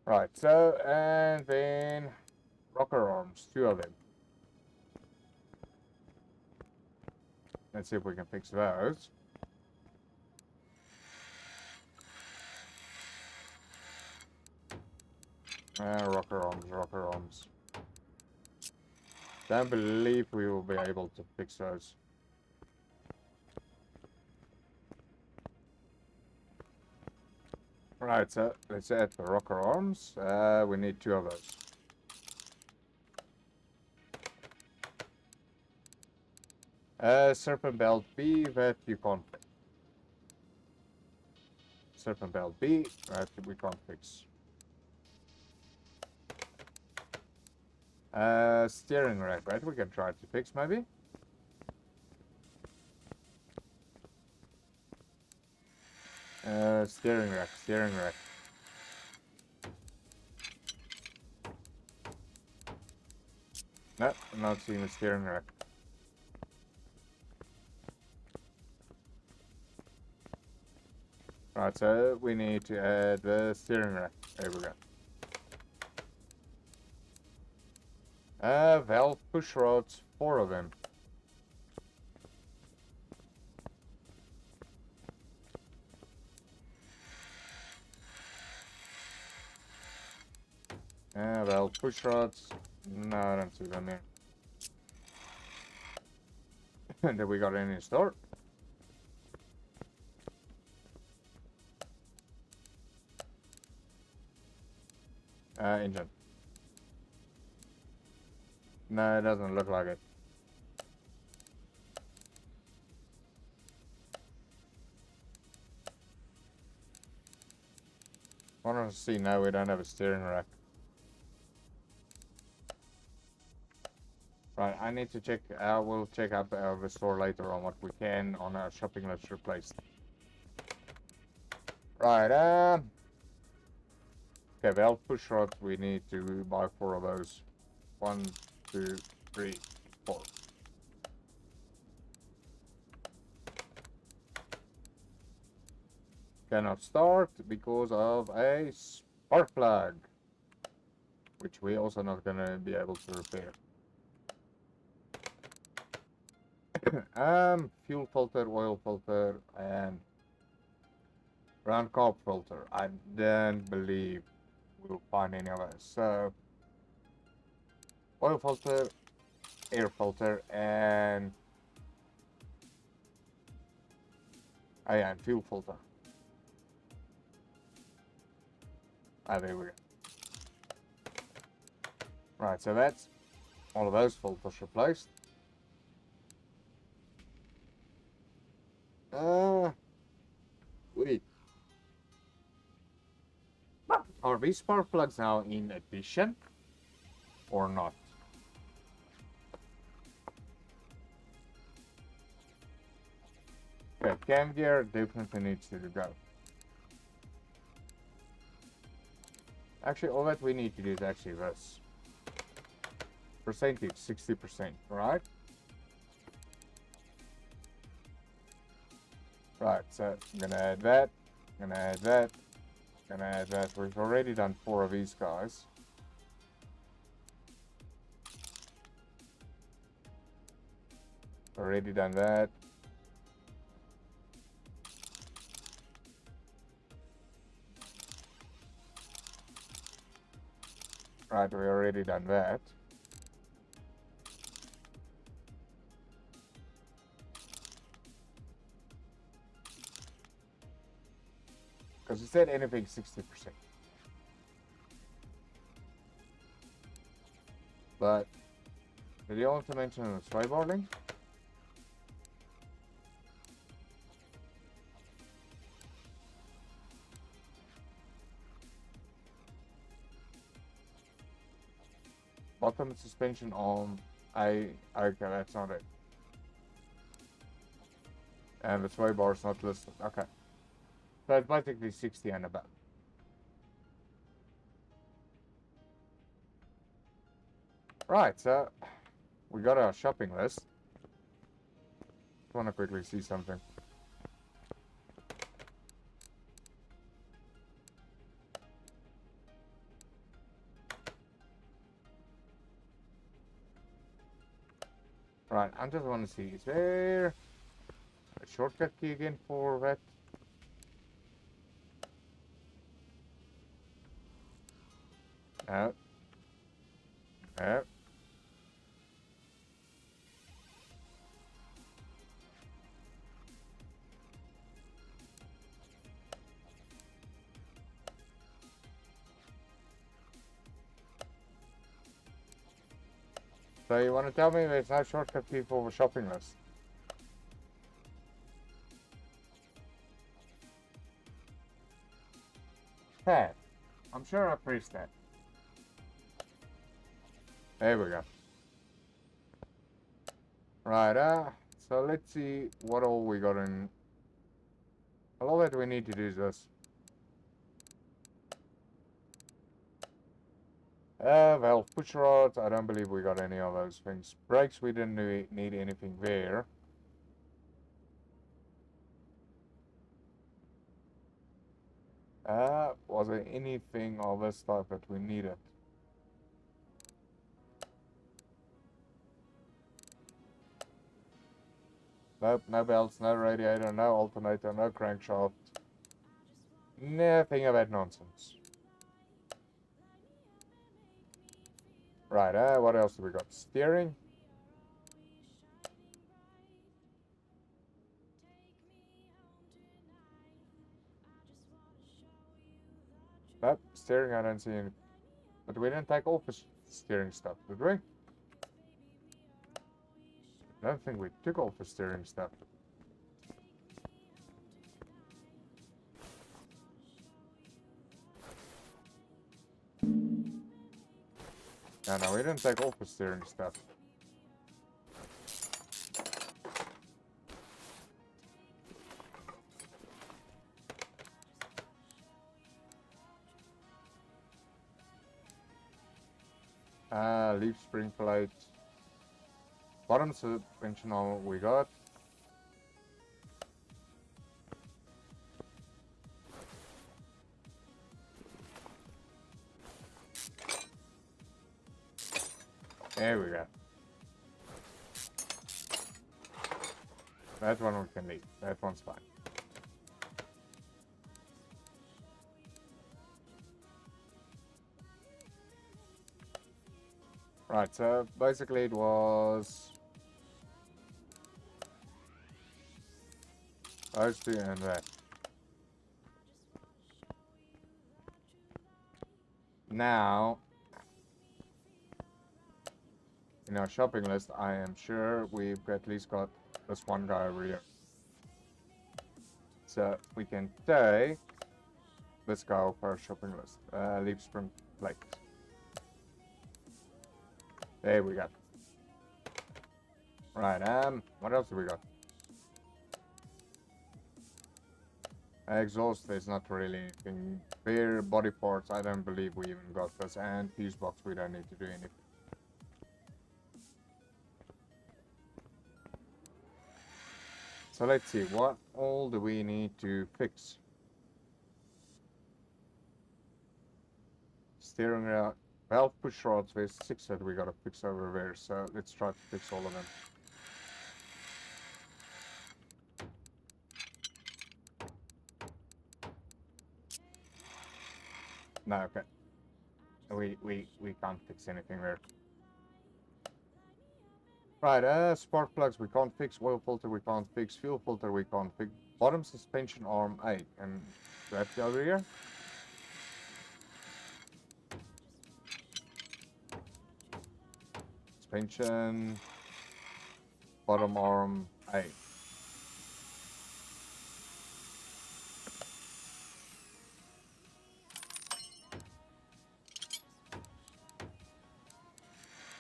Right, so, and then rocker arms, 2 of them. Let's see if we can fix those. Rocker arms, rocker arms. Don't believe we will be able to fix those. Right, so let's add the rocker arms. We need 2 of those. Serpent belt B, that you can't fix. Serpent belt B, that we can't fix. Steering rack, right? We can try to fix maybe. Steering rack, steering rack. No, I'm not seeing the steering rack. Right, so we need to add the steering rack. There we go. Valve push rods, 4 of them. Valve push rods. No, I don't see them here. Did we got any in store? Engine. No, it doesn't look like it. I want to see now we don't have a steering rack. Right, I need to check, we'll check up the store later on what we can on our shopping list replaced. Right, okay, valve push rods, we need to buy 4 of those. 1, 2, 3, 4. Cannot start because of a spark plug, which we also not gonna be able to repair. Fuel filter, oil filter, and round carb filter. I don't believe we'll find any of those. So, oil filter, air filter, and yeah, and fuel filter. There we go. Right, so that's all of those filters replaced. Wait. Are these spark plugs now in addition or not? Okay, cam gear definitely needs to go. Actually, all that we need to do is actually this. Percentage, 60%, right? Right, so I'm gonna add that, gonna add that, gonna add that. We've already done 4 of these guys. Already done that. Right, we already done that. Because it said anything 60%. But did you also mention snowboarding? Bottom suspension on okay, that's not it. And the sway bar is not listed. Okay. So it's basically 60 and above. Right, so we got our shopping list. Just want to quickly see something. Right, I just want to see, is there a shortcut key again for that? No. No. So you want to tell me there's no shortcut key for the shopping list? Hey, I'm sure I pressed that. There we go. Right, so let's see what all we got in. All that we need to do is this. Well, push rods, I don't believe we got any of those things. Brakes, we didn't need anything there. Was there anything of this type that we needed? Nope, no belts, no radiator, no alternator, no crankshaft. Nothing of that nonsense. Right, what else do we got? Steering. Nope, steering I don't see any. But we didn't take off the steering stuff, did we? I don't think we took off the steering stuff. No, we didn't take off the steering stuff. Leaf spring plate. Bottom suspension all we got. There we go. That one we can leave. That one's fine. Right, so basically it was those two and that. Now, in our shopping list, I am sure we've at least got this one guy over here. So we can take, let's go for our shopping list. Leaf spring plate. There we go. Right, what else do we got? Exhaust is not really anything. Beer, body parts, I don't believe we even got this. And fuse box, we don't need to do anything. So let's see, what all do we need to fix? Steering rail, valve push rods, there's 6 that we gotta fix over there, so let's try to fix all of them. No, okay. We can't fix anything there. Right, spark plugs we can't fix, oil filter we can't fix, fuel filter we can't fix, bottom suspension arm 8, and do I have to go over here? Suspension, bottom arm 8.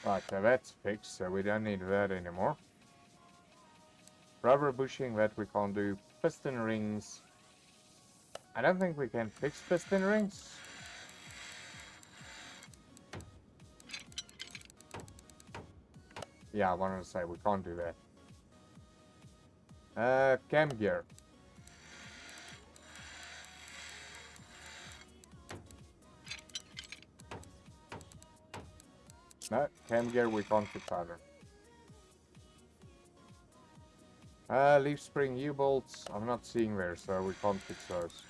Right, so that's fixed, so we don't need that anymore. Rubber bushing, that we can't do. Piston rings. I don't think we can fix piston rings. Yeah, I wanted to say we can't do that. Cam gear. No, cam gear we can't fix either. Leaf spring U-bolts, I'm not seeing there, so we can't fix those.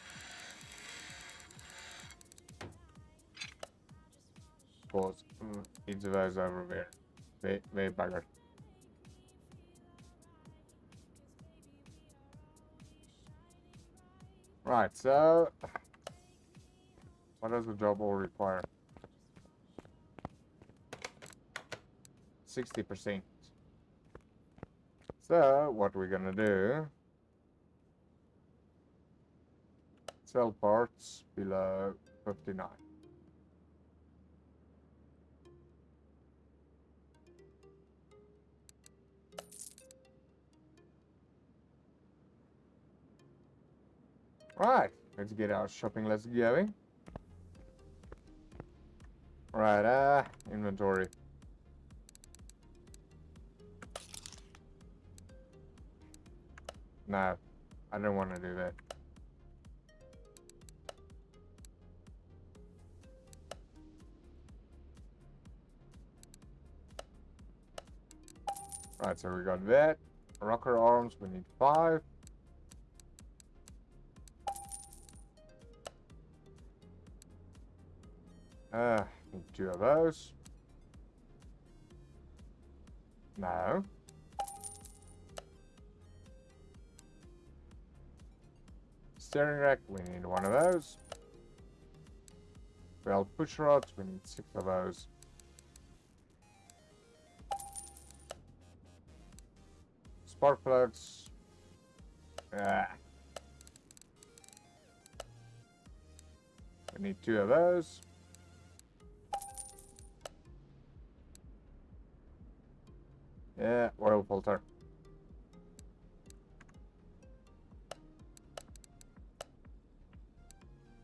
Of course, each of those over there. They bugger. Right, so what does the job all require? 60%. So what we're gonna do, sell parts below 59. Right, let's get our shopping list going. Right, inventory. No, I don't want to do that. Right, so we got that. Rocker arms, we need 5. Need 2 of those. No. Steering rack, we need 1 of those. Belt push rods, we need 6 of those. Spark plugs. We need 2 of those. Yeah, oil filter.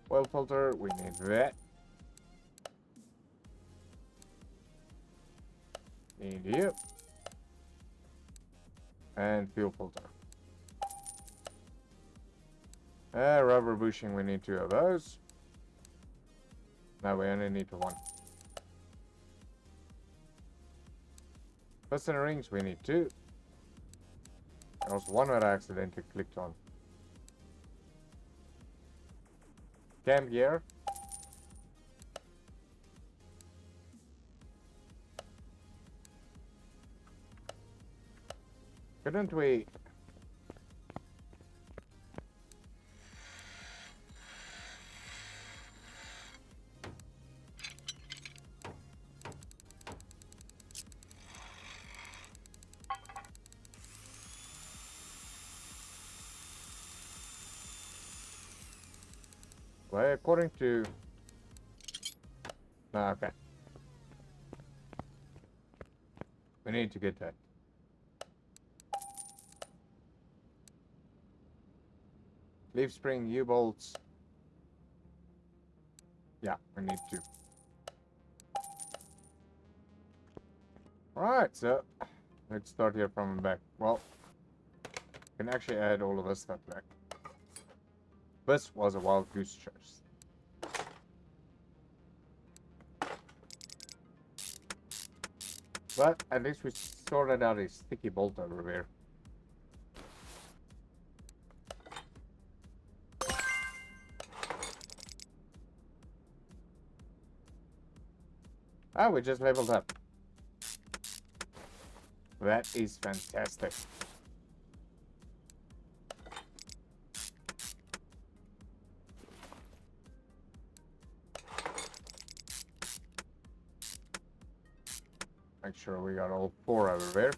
Oil filter, we need that. Need you. And fuel filter. Rubber bushing, we need 2 of those. No, we only need 1. Piston rings, we need 2. There was 1 that I accidentally clicked on. Cam gear. Couldn't we? way, according to... No, okay. We need to get that. Leaf spring, U-bolts. Yeah, we need to. Alright, so let's start here from the back. Well, we can actually add all of this stuff back. This was a wild goose chase. But at least we sorted out a sticky bolt over here. Ah, we just leveled up. That is fantastic. Make sure we got all 4 over there.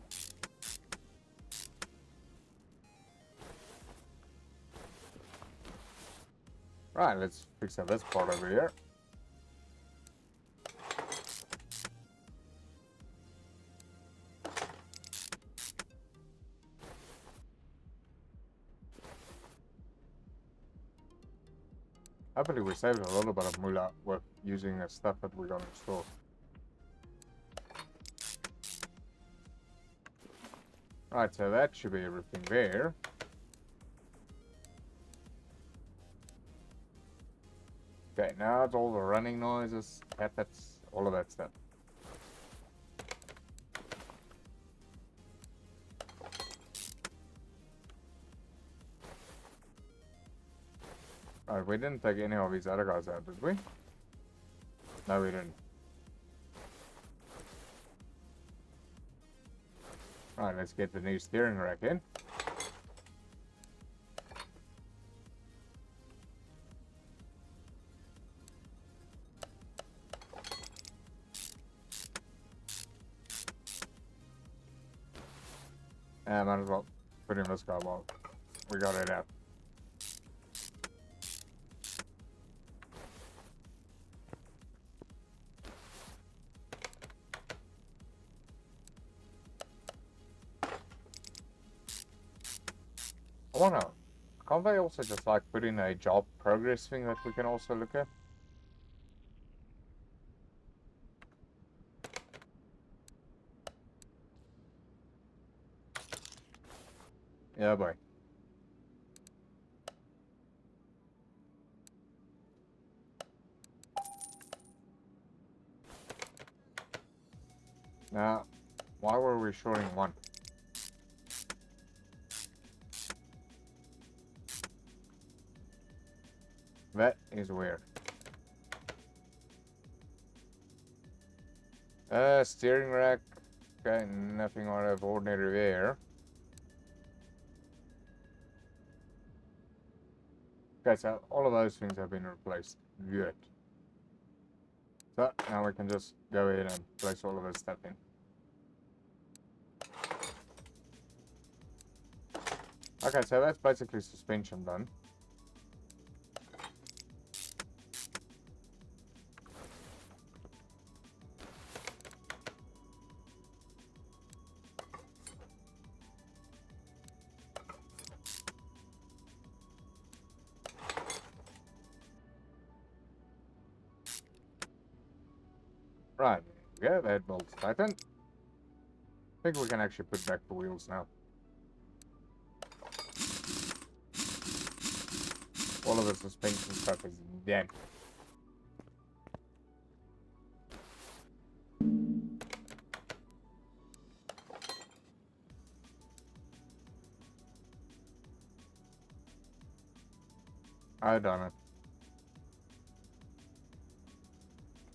Right, let's fix up this part over here. I believe we saved a little bit of moolah with using the stuff that we got in store. Right, so that should be everything there. Okay, now it's all the running noises, efforts, all of that stuff. Alright, we didn't take any of these other guys out, did we? No, we didn't. Alright, let's get the new steering rack in. And might as well put in this guy while we got it out. I wanna, can't they also just like put in a job progress thing that we can also look at? Yeah, boy. Now, why were we shorting 1? That is weird. Steering rack. Okay, nothing out of ordinary there. Okay, so all of those things have been replaced. Good. So now we can just go ahead and place all of this stuff in. Okay, so that's basically suspension done. Right, yeah, that bolt's tightened. I think we can actually put back the wheels now. All of the suspension stuff is dead. I done it.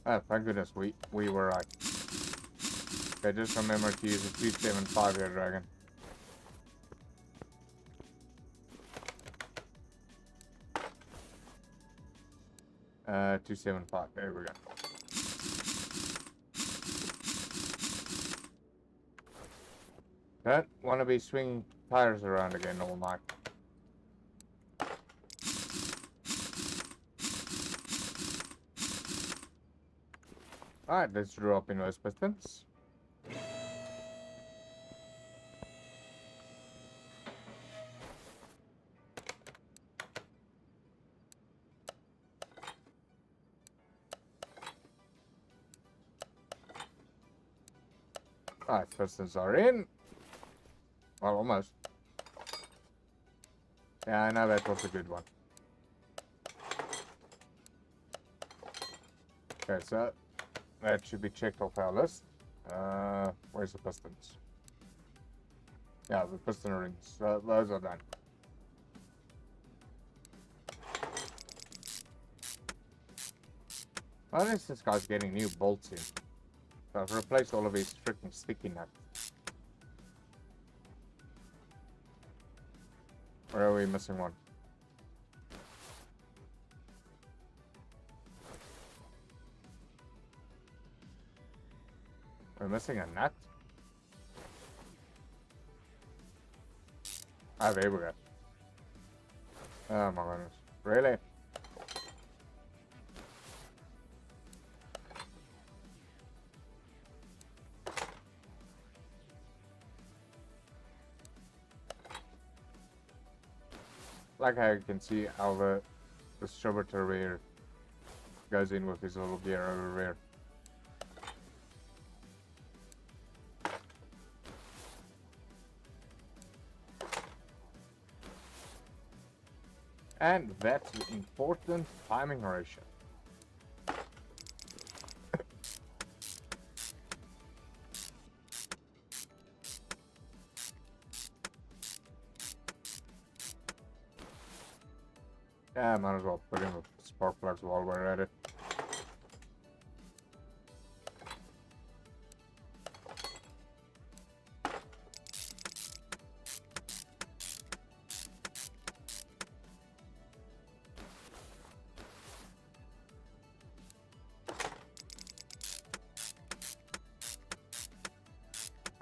Ah, thank goodness we were right. Okay, just remember to use a 275 here, Dragon. Uh, 275, there we go. Don't want to be swinging tires around again all night. Alright, let's drop in those pistons. Alright, pistons are in. Well, almost. Yeah, I know that was a good one. Okay, so that should be checked off our list. Where's the pistons? Yeah, the piston rings. Those are done. Notice this guy's getting new bolts in. So I've replaced all of his freaking sticky nuts. Where are we missing one? We're missing a nut? Ah, there we go. Oh my goodness. Really? Like how you can see how the distributor rear goes in with his little gear over there. And that's the important timing ratio. Yeah, might as well put in the spark plugs while we're at it.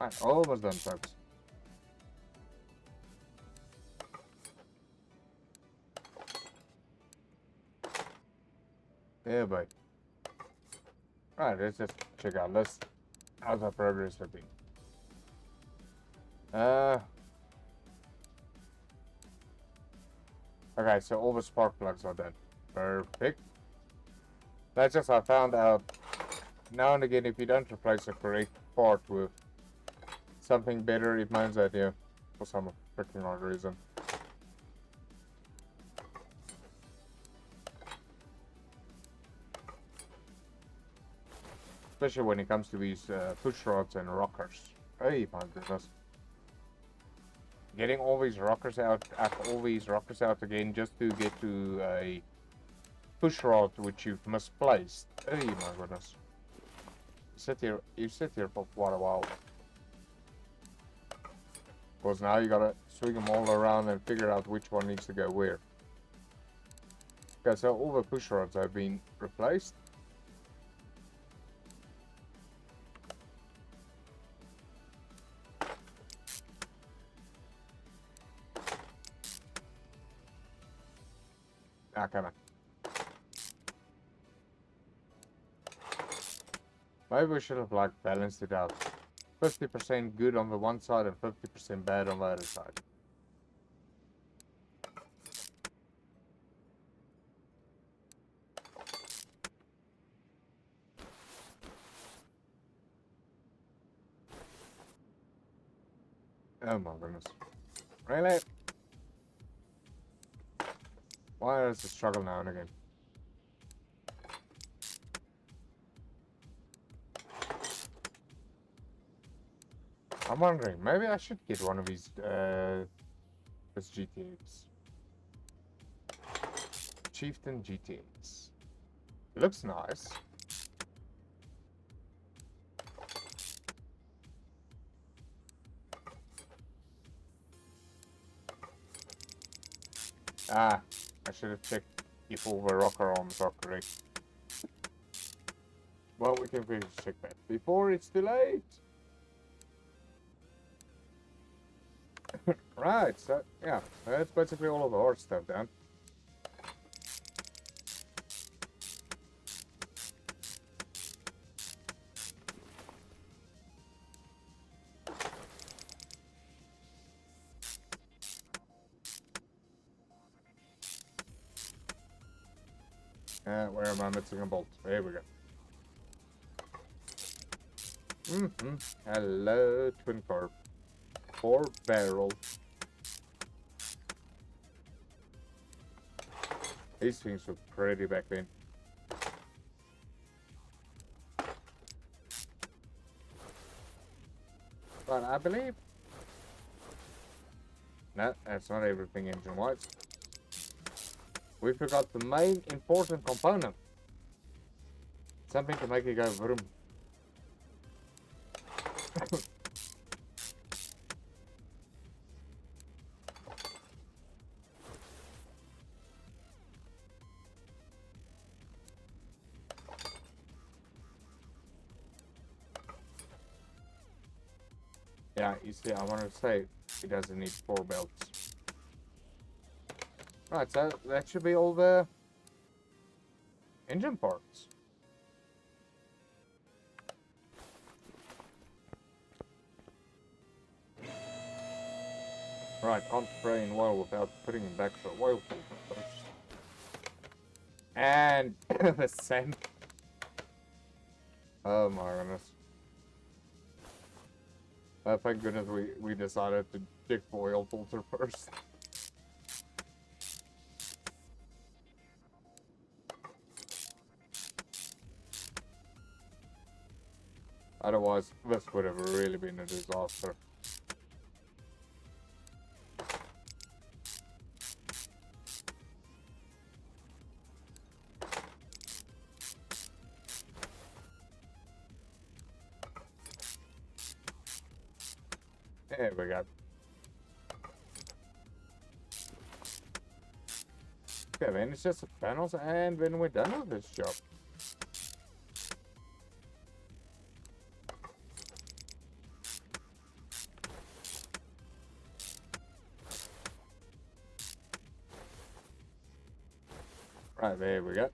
Alright, almost done, folks. Yeah, boy. Alright, let's just check out list. How's our progress looking? Okay, so all the spark plugs are done. Perfect. That's just I found out now and again if you don't replace a correct part with something better, it means that you for some freaking odd reason. Especially when it comes to these push rods and rockers. Hey, my goodness. Getting all these rockers out, again just to get to a push rod which you've misplaced. Hey, my goodness. You sit here for quite a while. Because now you gotta swing them all around and figure out which one needs to go where. Okay, so all the push rods have been replaced. Ah, come on. Maybe we should have like balanced it out. 50% good on the one side and 50% bad on the other side. Oh my goodness. Really? Why is the struggle now and again? I'm wondering, maybe I should get one of these GTX. Chieftain GTX. It looks nice. Ah, I should have checked if all the rocker arms are correct. Well, we can finish check that before it's too late. Right, so yeah, that's basically all of the hard stuff done. Where am I missing a bolt? There we go. Hello, twin carb. 4 barrel. These things were pretty back then. But I believe... No, that's not everything engine-wise. We forgot the main important component. Something to make it go vroom. Yeah, you see, I want to say it doesn't need 4 belts. Right, so that should be all the engine parts. Right, can't spray in oil without putting it back for oil filter first. And the sand. Oh my goodness. Thank goodness we decided to dig for oil filter first. Otherwise, this would have really been a disaster. There we go. Okay, then it's just the panels, and then we're done with this job. Right, there we go.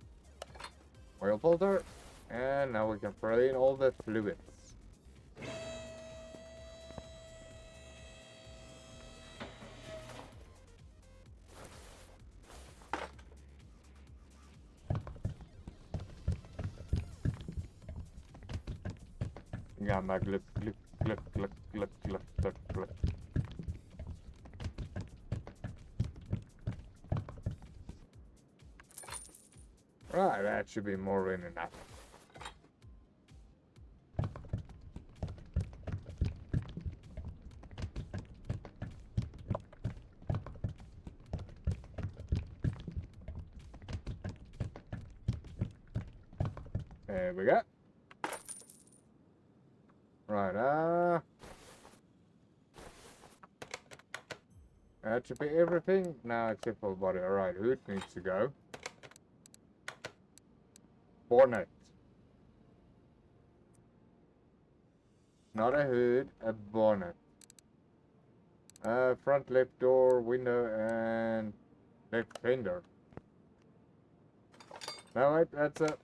Oil filter, and now we can throw in all the fluids. Gamma glip glip glip glip glip glip glip glip. Right, that should be more than enough. There we go. Right, that should be everything. Now except for the body. Alright, hood needs to go. Bonnet. Not a hood, a bonnet. Front left door, window, and left fender. No, wait, that's it.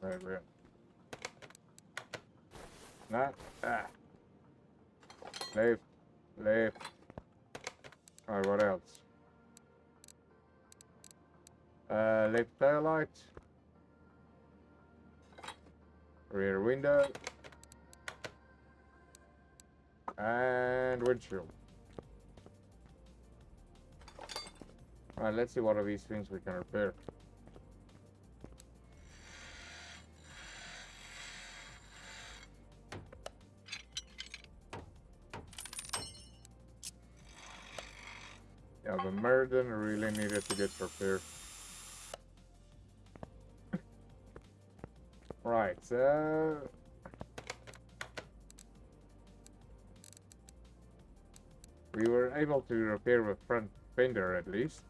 There we go. Not, left, left. Alright, what else? Left tail light. Rear window. And windshield. Alright, let's see what of these things we can repair. Yeah, the Meriden really needed to get repaired. Right, so... we were able to repair the front fender at least.